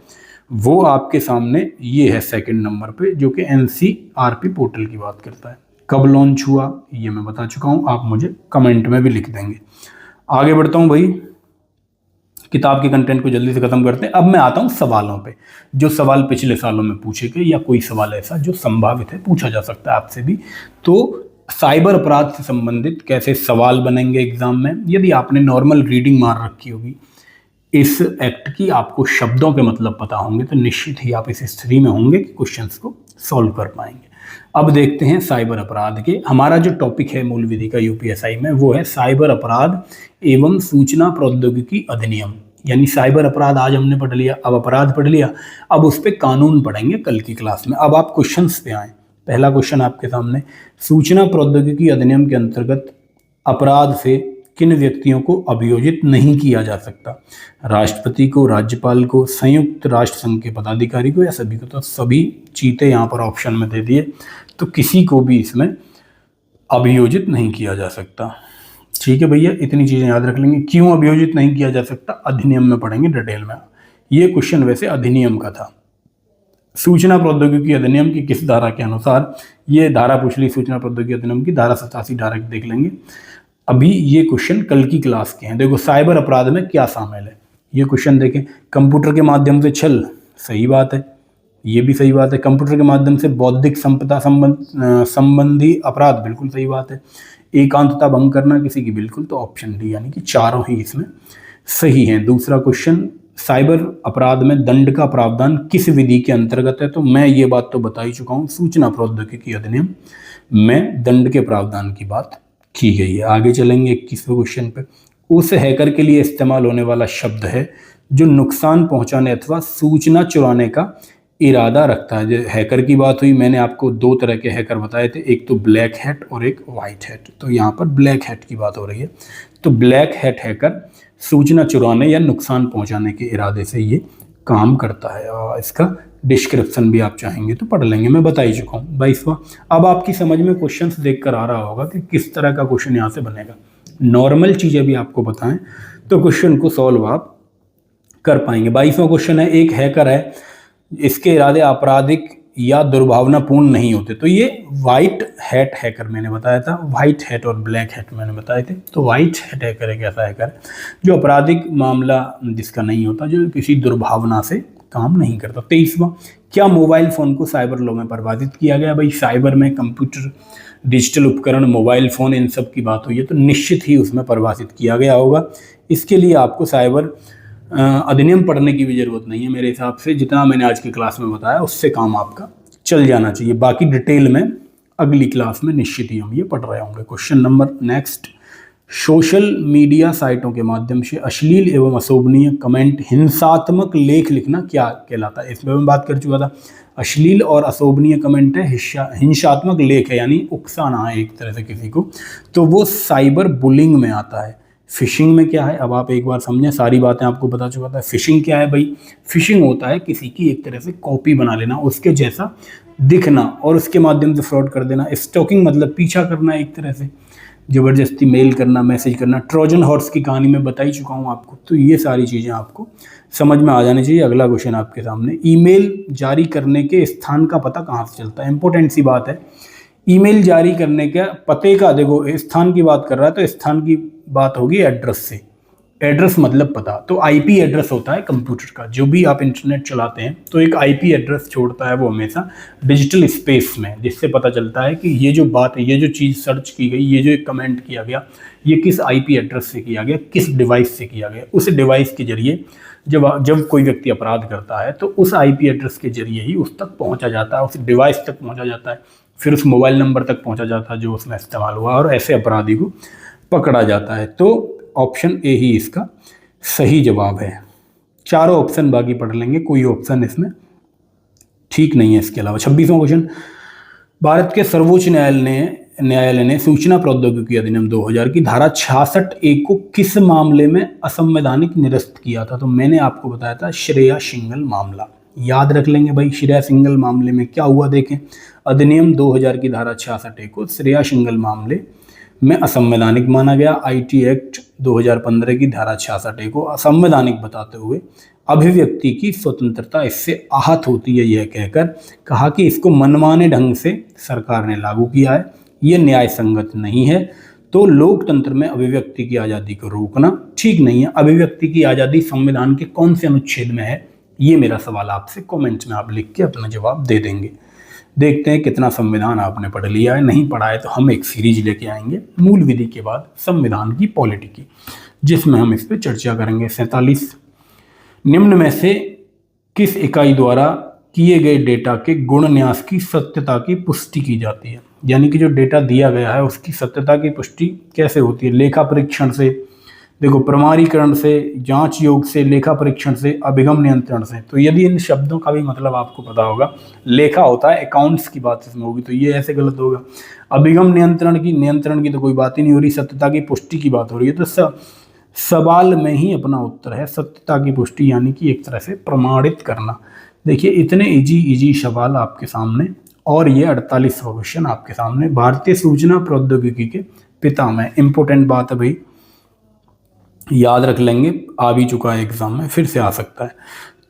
वो आपके सामने ये है सेकंड नंबर पे, जो कि एनसीआरपी पोर्टल की बात करता है। कब लॉन्च हुआ ये मैं बता चुका हूँ, आप मुझे कमेंट में भी लिख देंगे। आगे बढ़ता हूँ भाई, किताब के कंटेंट को जल्दी से खत्म करते हैं। अब मैं आता हूँ सवालों पे, जो सवाल पिछले सालों में पूछे गए या कोई सवाल ऐसा जो संभावित है पूछा जा सकता है आपसे भी। तो साइबर अपराध से संबंधित कैसे सवाल बनेंगे एग्जाम में, यदि आपने नॉर्मल रीडिंग मार रखी होगी इस एक्ट की, आपको शब्दों के मतलब पता होंगे, तो निश्चित ही आप इस स्थिति में होंगे कि क्वेश्चंस को सॉल्व कर पाएंगे। अब देखते हैं साइबर अपराध के। हमारा जो टॉपिक है मूल विधि का यूपीएसआई में वो है साइबर अपराध एवं सूचना प्रौद्योगिकी अधिनियम, यानी साइबर अपराध आज हमने पढ़ लिया, अब अपराध पढ़ लिया, अब उस पर कानून पढ़ेंगे कल की क्लास में। अब आप क्वेश्चंस पे आए। पहला क्वेश्चन आपके सामने, सूचना प्रौद्योगिकी अधिनियम के अंतर्गत अपराध से किन व्यक्तियों को अभियोजित नहीं किया जा सकता? राष्ट्रपति को, राज्यपाल को, संयुक्त राष्ट्र संघ के पदाधिकारी को, या सभी को? तो सभी चीते यहाँ पर ऑप्शन में दे दिए, तो किसी को भी इसमें अभियोजित नहीं किया जा सकता। ठीक है भैया, इतनी चीज़ें याद रख लेंगे। क्यों अभियोजित नहीं किया जा सकता, अधिनियम में पढ़ेंगे डिटेल में। ये क्वेश्चन वैसे अधिनियम का था। सूचना प्रौद्योगिकी अधिनियम की किस धारा के अनुसार, ये धारा पूछ ली सूचना प्रौद्योगिकी अधिनियम की, धारा 87 डायरेक्ट देख लेंगे। अभी ये क्वेश्चन कल की क्लास के हैं। देखो साइबर अपराध में क्या शामिल है, ये क्वेश्चन देखें। कंप्यूटर के माध्यम से छल, सही बात है, ये भी सही बात है। कंप्यूटर के माध्यम से बौद्धिक संपदा संबंधी अपराध, बिल्कुल सही बात है। एकांतता भंग करना किसी की, बिल्कुल, तो ऑप्शन डी, यानी कि चारों ही इसमें सही हैं। दूसरा क्वेश्चन, साइबर अपराध में दंड का प्रावधान किस विधि के अंतर्गत है? तो मैं ये बात तो बता ही चुका हूँ, सूचना प्रौद्योगिकी अधिनियम में दंड के प्रावधान की बात की गई है। आगे चलेंगे 21वें क्वेश्चन पे। उस हैकर के लिए इस्तेमाल होने वाला शब्द है जो नुकसान पहुंचाने अथवा सूचना चुराने का इरादा रखता है। जो हैकर की बात हुई, मैंने आपको दो तरह के हैकर बताए थे, एक तो ब्लैक हैट और एक वाइट हैट। तो यहाँ पर ब्लैक हैट की बात हो रही है। तो ब्लैक हैट हैकर सूचना चुराने या नुकसान पहुंचाने के इरादे से ये काम करता है, और इसका डिस्क्रिप्शन भी आप चाहेंगे तो पढ़ लेंगे, मैं बता ही चुका हूँ। 22वां, अब आपकी समझ में क्वेश्चंस देखकर आ रहा होगा कि किस तरह का क्वेश्चन यहाँ से बनेगा। नॉर्मल चीज़ें भी आपको बताएं तो क्वेश्चन को सॉल्व आप कर पाएंगे। 22वां क्वेश्चन है, एक हैकर है, इसके इरादे आपराधिक या दुर्भावनापूर्ण नहीं होते। तो ये वाइट हैट हैकर मैंने बताया था, वाइट हैट और ब्लैक हैट मैंने बताए थे। तो वाइट हैट हैकर एक ऐसा हैकर जो आपराधिक मामला जिसका नहीं होता, जो किसी दुर्भावना से काम नहीं करता। 23वां, क्या मोबाइल फ़ोन को साइबर लॉ में परिभाषित किया गया? भाई साइबर में कंप्यूटर, डिजिटल उपकरण, मोबाइल फ़ोन, इन सब की बात हुई है, तो निश्चित ही उसमें परिभाषित किया गया होगा। इसके लिए आपको साइबर अधिनियम पढ़ने की भी ज़रूरत नहीं है मेरे हिसाब से। जितना मैंने आज की क्लास में बताया उससे काम आपका चल जाना चाहिए। बाकी डिटेल में अगली क्लास में निश्चित ही हम ये पढ़ रहे होंगे। Question number next, social media साइटों के माध्यम से अश्लील एवं अशोभनीय कमेंट, हिंसात्मक लेख लिखना क्या कहलाता है? इसमें मैं बात कर चुका था। अश्लील और अशोभनीय कमेंट है, हिंसात्मक लेख है यानी उकसाना है एक तरह से किसी को, तो वो साइबर बुलिंग में आता है। फिशिंग में क्या है, अब आप एक बार समझें, सारी बातें आपको बता चुका था। फिशिंग क्या है भाई? फिशिंग होता है किसी की एक तरह से कॉपी बना लेना, उसके जैसा दिखना और उसके माध्यम से फ्रॉड कर देना। स्टॉकिंग मतलब पीछा करना, एक तरह से ज़बरदस्ती मेल करना, मैसेज करना। ट्रोजन हॉर्स की कहानी मैं बता ही चुका हूँ आपको। तो ये सारी चीज़ें आपको समझ में आ जानी चाहिए। अगला क्वेश्चन आपके सामने, ईमेल जारी करने के स्थान का पता कहाँ से चलता है? इंपॉर्टेंट सी बात है। ईमेल जारी करने का पते का, देखो स्थान की बात कर रहा है तो स्थान की बात होगी एड्रेस से। एड्रेस मतलब पता, तो आईपी एड्रेस होता है कंप्यूटर का। जो भी आप इंटरनेट चलाते हैं तो एक आईपी एड्रेस छोड़ता है वो हमेशा डिजिटल स्पेस में, जिससे पता चलता है कि ये जो बात है, ये जो चीज़ सर्च की गई, ये जो एक कमेंट किया गया, ये किस आईपी एड्रेस से किया गया, किस डिवाइस से किया गया। उस डिवाइस के जरिए जब कोई व्यक्ति अपराध करता है तो उस आईपी एड्रेस के जरिए ही उस तक पहुँचा जाता है, उस डिवाइस तक पहुँचा जाता है, फिर उस मोबाइल नंबर तक पहुँचा जाता है जो उसमें इस्तेमाल हुआ, और ऐसे अपराधी को पकड़ा जाता है। तो ऑप्शन ए ही इसका सही जवाब है। चारों ऑप्शन बाकी पढ़ लेंगे, कोई ऑप्शन इसमें ठीक नहीं है। इसके अलावा 26वां क्वेश्चन, भारत के सर्वोच्च न्यायालय ने सूचना प्रौद्योगिकी अधिनियम 2000 की धारा 66(a) को किस मामले में असंवैधानिक निरस्त किया था? तो मैंने आपको बताया था श्रेया सिंघल मामला। याद रख लेंगे भाई, श्रेया सिंघल मामले में क्या हुआ देखें। अधिनियम 2000 की धारा 66(a) को श्रेया सिंघल मामले में असंवैधानिक माना गया। आईटी एक्ट 2015 की धारा 66(a) को असंवैधानिक बताते हुए अभिव्यक्ति की स्वतंत्रता इससे आहत होती है, यह कहकर कहा कि इसको मनमाने ढंग से सरकार ने लागू किया है, यह न्याय संगत नहीं है। तो लोकतंत्र में अभिव्यक्ति की आज़ादी को रोकना ठीक नहीं है। अभिव्यक्ति की आज़ादी संविधान के कौन से अनुच्छेद में है, ये मेरा सवाल आपसे कमेंट में आप लिख के अपना जवाब दे देंगे। देखते हैं कितना संविधान आपने पढ़ लिया है। नहीं पढ़ा है तो हम एक सीरीज लेके आएंगे मूल विधि के बाद संविधान की पॉलिटी की, जिसमें हम इस पर चर्चा करेंगे। 47, निम्न में से किस इकाई द्वारा किए गए डेटा के गुण न्यास की सत्यता की पुष्टि की जाती है? यानी कि जो डेटा दिया गया है उसकी सत्यता की पुष्टि कैसे होती है? लेखा परीक्षण से, देखो, प्रमाणीकरण से, जांच योग से, लेखा परीक्षण से, अभिगम नियंत्रण से। तो यदि इन शब्दों का भी मतलब आपको पता होगा, लेखा होता है अकाउंट्स की बात इसमें होगी, तो ये ऐसे गलत होगा। अभिगम नियंत्रण की तो कोई बात ही नहीं हो रही, सत्यता की पुष्टि की बात हो रही है। तो सवाल में ही अपना उत्तर है सत्यता की पुष्टि, यानी कि एक तरह से प्रमाणित करना। देखिए, इतने इजी सवाल आपके सामने, और ये 48वां क्वेश्चन आपके सामने। भारतीय सूचना प्रौद्योगिकी के पिता में, इंपॉर्टेंट बात है भाई, याद रख लेंगे, आ भी चुका है एग्जाम में, फिर से आ सकता है।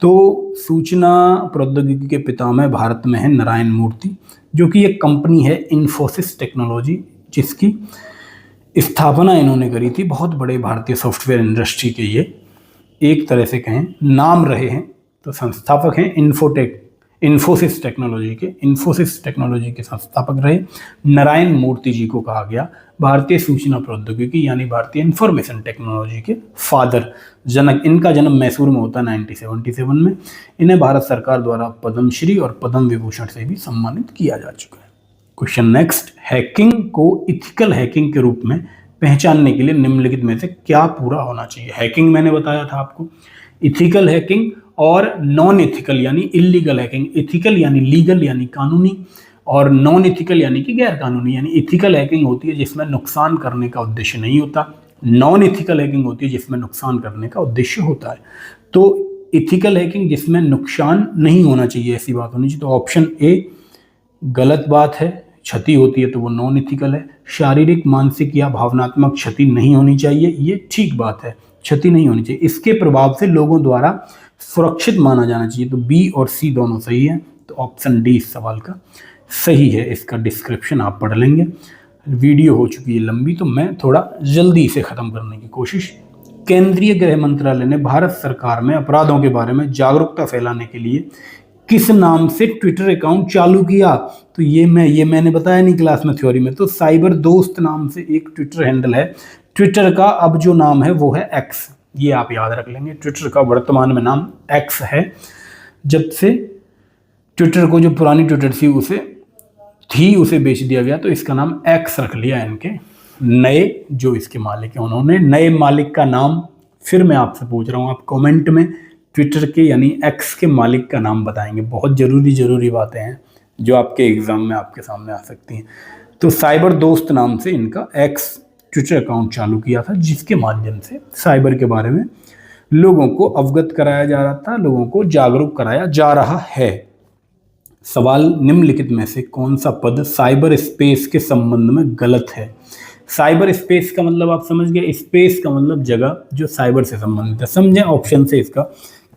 तो सूचना प्रौद्योगिकी के पिता में भारत में है नारायण मूर्ति, जो कि एक कंपनी है इन्फोसिस टेक्नोलॉजी, जिसकी स्थापना इन्होंने करी थी। बहुत बड़े भारतीय सॉफ्टवेयर इंडस्ट्री के ये एक तरह से कहें नाम रहे हैं। तो संस्थापक हैं इन्फोसिस टेक्नोलॉजी के संस्थापक रहे नारायण मूर्ति जी को कहा गया भारतीय सूचना प्रौद्योगिकी यानी भारतीय इंफॉर्मेशन टेक्नोलॉजी के फादर, जनक। इनका जन्म मैसूर में होता है 1977 में। इन्हें भारत सरकार द्वारा पद्मश्री और पद्म विभूषण से भी सम्मानित किया जा चुका है। क्वेश्चन नेक्स्ट, हैकिंग को इथिकल हैकिंग के रूप में पहचानने के लिए निम्नलिखित में से क्या पूरा होना चाहिए? हैकिंग मैंने बताया था आपको, इथिकल हैकिंग और नॉन इथिकल यानी इलीगल हैकिंग। इथिकल यानी लीगल यानी कानूनी, और नॉन इथिकल यानी कि गैर कानूनी। यानी इथिकल हैकिंग होती है जिसमें नुकसान करने का उद्देश्य नहीं होता, नॉन इथिकल हैकिंग होती है जिसमें नुकसान करने का उद्देश्य होता है। तो इथिकल हैकिंग जिसमें नुकसान नहीं होना चाहिए, ऐसी बात होनी चाहिए। तो ऑप्शन ए गलत बात है, क्षति होती है तो वो नॉन इथिकल है। शारीरिक, मानसिक या भावनात्मक क्षति नहीं होनी चाहिए, ये ठीक बात है, क्षति नहीं होनी चाहिए। इसके प्रभाव से लोगों द्वारा सुरक्षित माना जाना चाहिए। तो बी और सी दोनों सही है। तो ऑप्शन डी इस सवाल का सही है। इसका डिस्क्रिप्शन आप पढ़ लेंगे। वीडियो हो चुकी है लंबी, तो मैं थोड़ा जल्दी इसे ख़त्म करने की कोशिश। केंद्रीय गृह मंत्रालय ने भारत सरकार में अपराधों के बारे में जागरूकता फैलाने के लिए किस नाम से ट्विटर अकाउंट चालू किया? तो ये मैंने बताया नहीं क्लास में थ्योरी में। तो साइबर दोस्त नाम से एक ट्विटर हैंडल है। ट्विटर का अब जो नाम है वो है एक्स, ये आप याद रख लेंगे। ट्विटर का वर्तमान में नाम एक्स है। जब से ट्विटर को जो पुरानी ट्विटर थी उसे बेच दिया गया, तो इसका नाम एक्स रख लिया इनके नए जो इसके मालिक हैं उन्होंने। नए मालिक का नाम फिर मैं आपसे पूछ रहा हूँ, आप कमेंट में ट्विटर के यानी एक्स के मालिक का नाम बताएंगे। बहुत ज़रूरी बातें हैं जो आपके एग्जाम में आपके सामने आ सकती हैं। तो साइबर दोस्त नाम से इनका एक्स ट्विटर अकाउंट चालू किया था, जिसके माध्यम से साइबर के बारे में लोगों को अवगत कराया जा रहा था, लोगों को जागरूक कराया जा रहा है। सवाल, निम्नलिखित में से कौन सा पद साइबर स्पेस के संबंध में गलत है? साइबर स्पेस का मतलब आप समझ गए, स्पेस का मतलब जगह जो साइबर से संबंधित है। समझे ऑप्शन से इसका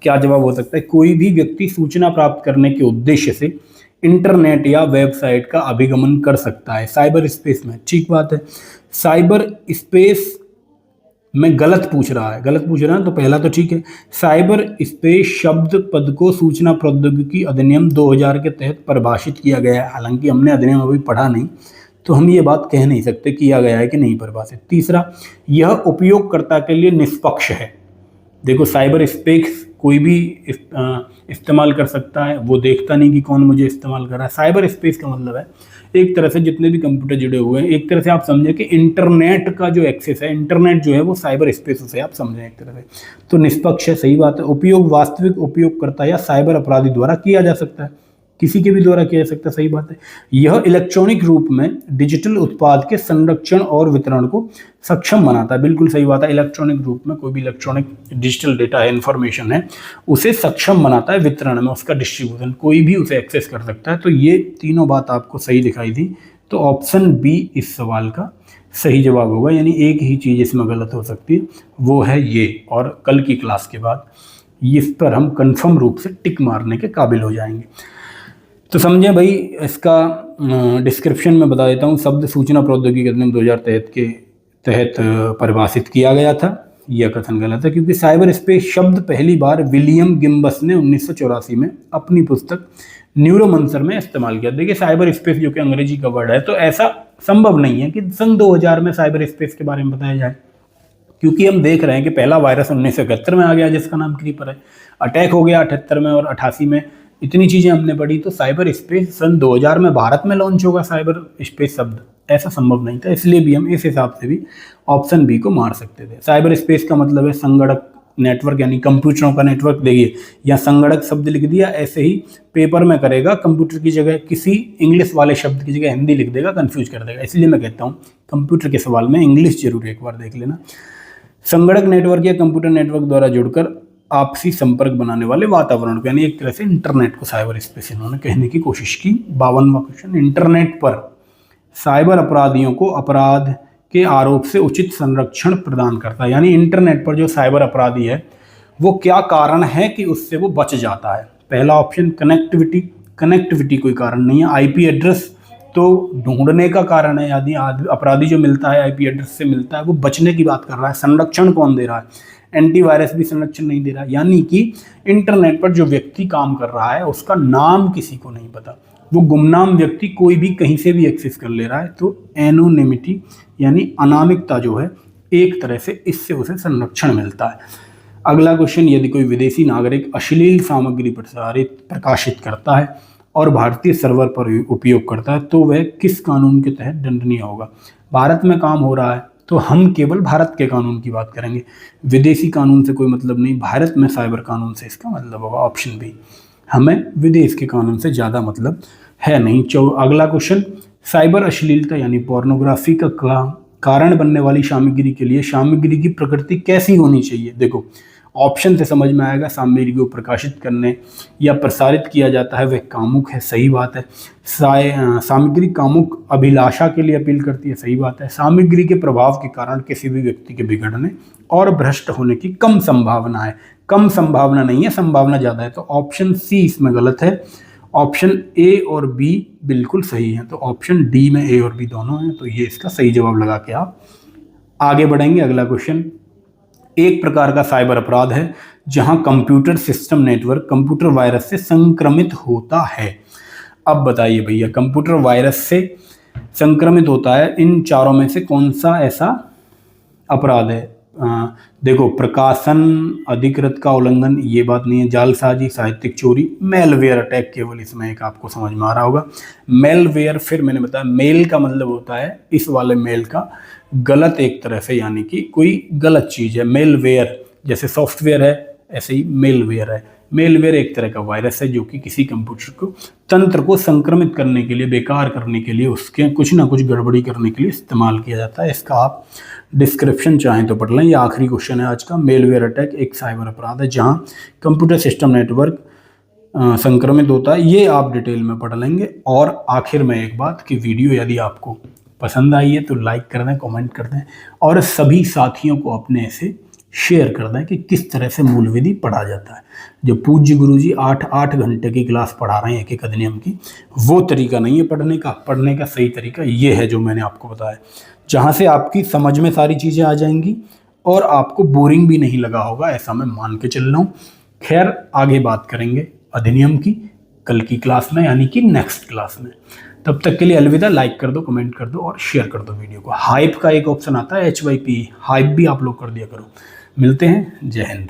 क्या जवाब हो सकता है? कोई भी व्यक्ति सूचना प्राप्त करने के उद्देश्य से इंटरनेट या वेबसाइट का अभिगमन कर सकता है साइबर स्पेस में। ठीक बात है। साइबर स्पेस में गलत पूछ रहा है तो पहला तो ठीक है। साइबर स्पेस शब्द पद को सूचना प्रौद्योगिकी अधिनियम 2000 के तहत परिभाषित किया गया है। हालांकि हमने अधिनियम अभी पढ़ा नहीं, तो हम ये बात कह नहीं सकते किया गया है कि नहीं परिभाषित। तीसरा, यह उपयोगकर्ता के लिए निष्पक्ष है। देखो, साइबर स्पेस कोई भी इस्तेमाल कर सकता है, वो देखता नहीं कि कौन मुझे इस्तेमाल कर रहा है। साइबर स्पेस का मतलब है एक तरह से जितने भी कंप्यूटर जुड़े हुए हैं, एक तरह से आप समझें कि इंटरनेट का जो एक्सेस है, इंटरनेट जो है वो साइबर स्पेस से आप समझें एक तरह से। तो निष्पक्ष है, सही बात है। उपयोग वास्तविक उपयोगकर्ता या साइबर अपराधी द्वारा किया जा सकता है। किसी के भी द्वारा किया जा सकता है, सही बात है। यह इलेक्ट्रॉनिक रूप में डिजिटल उत्पाद के संरक्षण और वितरण को सक्षम बनाता है, बिल्कुल सही बात है। इलेक्ट्रॉनिक रूप में कोई भी इलेक्ट्रॉनिक डिजिटल डेटा है, इंफॉर्मेशन है, उसे सक्षम बनाता है वितरण में, उसका डिस्ट्रीब्यूशन, कोई भी उसे एक्सेस कर सकता है। तो ये तीनों बात आपको सही दिखाई दी, तो ऑप्शन बी इस सवाल का सही जवाब होगा। यानी एक ही चीज़ इसमें गलत हो सकती है, वो है ये, और कल की क्लास के बाद इस पर हम कंफर्म रूप से टिक मारने के काबिल हो जाएंगे। तो समझें भाई, इसका डिस्क्रिप्शन में बता देता हूँ। शब्द सूचना प्रौद्योगिकी अधिनियम 2023 के तहत परिभाषित किया गया था। यह कथन गलत है, क्योंकि साइबर स्पेस शब्द पहली बार विलियम गिम्बस ने 1984 में अपनी पुस्तक न्यूरोमंसर में इस्तेमाल किया। देखिए, साइबर स्पेस जो कि अंग्रेजी का वर्ड है, तो ऐसा संभव नहीं है कि सन 2000 में साइबर स्पेस के बारे में बताया जाए, क्योंकि हम देख रहे हैं कि पहला वायरस 1971 में आ गया जिसका नाम क्रीपर है, अटैक हो गया 78 में और 88 में, इतनी चीज़ें हमने पढ़ी। तो साइबर स्पेस सन 2000 में भारत में लॉन्च होगा साइबर स्पेस शब्द, ऐसा संभव नहीं था। इसलिए भी हम इस हिसाब से भी ऑप्शन बी को मार सकते थे। साइबर स्पेस का मतलब है संगणक नेटवर्क, यानी कंप्यूटरों का नेटवर्क। देखिए, या संगणक शब्द लिख दिया, ऐसे ही पेपर में करेगा, कंप्यूटर की जगह किसी इंग्लिश वाले शब्द की जगह हिंदी लिख देगा, कंफ्यूज कर देगा। इसलिए मैं कहता हूँ कंप्यूटर के सवाल में इंग्लिश जरूर एक बार देख लेना। संगणक नेटवर्क या कंप्यूटर नेटवर्क द्वारा जुड़कर आपसी संपर्क बनाने वाले वातावरण को, यानी एक तरह से इंटरनेट को साइबर स्पेस इन्होंने कहने की कोशिश की। 52वां क्वेश्चन, इंटरनेट पर साइबर अपराधियों को अपराध के आरोप से उचित संरक्षण प्रदान करता है। यानी इंटरनेट पर जो साइबर अपराधी है, वो क्या कारण है कि उससे वो बच जाता है। पहला ऑप्शन कनेक्टिविटी, कनेक्टिविटी कोई कारण नहीं है। आईपी एड्रेस तो ढूंढने का कारण है, यदि अपराधी जो मिलता है आईपी एड्रेस से मिलता है, वो बचने की बात कर रहा है। संरक्षण कौन दे रहा है? एंटीवायरस भी संरक्षण नहीं दे रहा। यानी कि इंटरनेट पर जो व्यक्ति काम कर रहा है उसका नाम किसी को नहीं पता, वो गुमनाम व्यक्ति कोई भी कहीं से भी एक्सेस कर ले रहा है। तो एनोनिमिटी यानी अनामिकता जो है, एक तरह से इससे उसे संरक्षण मिलता है। अगला क्वेश्चन, यदि कोई विदेशी नागरिक अश्लील सामग्री प्रकाशित करता है और भारतीय सर्वर पर उपयोग करता है, तो वह किस कानून के तहत दंडनीय होगा? भारत में काम हो रहा है तो हम केवल भारत के कानून की बात करेंगे, विदेशी कानून से कोई मतलब नहीं। भारत में साइबर कानून से इसका मतलब होगा ऑप्शन बी, हमें विदेश के कानून से ज़्यादा मतलब है नहीं। अगला क्वेश्चन, साइबर अश्लीलता यानी पोर्नोग्राफी का कारण बनने वाली सामग्री के लिए सामग्री की प्रकृति कैसी होनी चाहिए? देखो, ऑप्शन से समझ में आएगा, सामग्री को प्रकाशित करने या प्रसारित किया जाता है वह कामुक है, सही बात है। सामग्री कामुक अभिलाषा के लिए अपील करती है, सही बात है। सामग्री के प्रभाव के कारण किसी भी व्यक्ति के बिगड़ने और भ्रष्ट होने की कम संभावना है। कम संभावना नहीं है, संभावना ज़्यादा है। तो ऑप्शन सी इसमें गलत है, ऑप्शन ए और बी बिल्कुल सही है। तो ऑप्शन डी में ए और बी दोनों हैं, तो ये इसका सही जवाब लगा के आप आगे बढ़ेंगे। अगला क्वेश्चन, एक प्रकार का साइबर अपराध है जहां computer system network computer virus से संक्रमित होता है। अब बताइए भैया, कंप्यूटर वायरस से संक्रमित होता है, इन चारों में से कौन सा ऐसा अपराध है? देखो, प्रकाशन अधिकृत का उल्लंघन, ये बात नहीं है। जालसाजी, साहित्यिक चोरी, मेलवेयर अटैक, केवल इसमें एक आपको समझ में आ रहा होगा। मेलवेयर, फिर मैंने बताया मेल का मतलब होता है इस वाले मेल का गलत, एक तरह से, यानी कि कोई गलत चीज़ है। मेलवेयर जैसे सॉफ्टवेयर है, ऐसे ही मेलवेयर है। मेलवेयर एक तरह का वायरस है जो कि किसी कंप्यूटर को, तंत्र को संक्रमित करने के लिए, बेकार करने के लिए, उसके कुछ ना कुछ गड़बड़ी करने के लिए इस्तेमाल किया जाता है। इसका आप डिस्क्रिप्शन चाहें तो पढ़ लें। ये आखिरी क्वेश्चन है आज का। मेलवेयर अटैक एक साइबर अपराध है जहां कंप्यूटर सिस्टम नेटवर्क संक्रमित होता है, ये आप डिटेल में पढ़ लेंगे। और आखिर में एक बात कि वीडियो यदि आपको पसंद आई है तो लाइक कर दें, कमेंट कर दें और सभी साथियों को अपने से शेयर कर दें कि किस तरह से मूल विधि पढ़ा जाता है। जो पूज्य गुरुजी 8 घंटे की क्लास पढ़ा रहे हैं एक एक अधिनियम की, वो तरीका नहीं है पढ़ने का। पढ़ने का सही तरीका ये है जो मैंने आपको बताया, जहाँ से आपकी समझ में सारी चीज़ें आ जाएंगी और आपको बोरिंग भी नहीं लगा होगा, ऐसा मैं मान के चल रहा हूँ। खैर, आगे बात करेंगे अधिनियम की कल की क्लास में, यानी कि नेक्स्ट क्लास में। तब तक के लिए अलविदा। लाइक कर दो, कमेंट कर दो और शेयर कर दो वीडियो को। हाइप का एक ऑप्शन आता है HYP, हाइप भी आप लोग कर दिया करो। मिलते हैं, जय हिंद।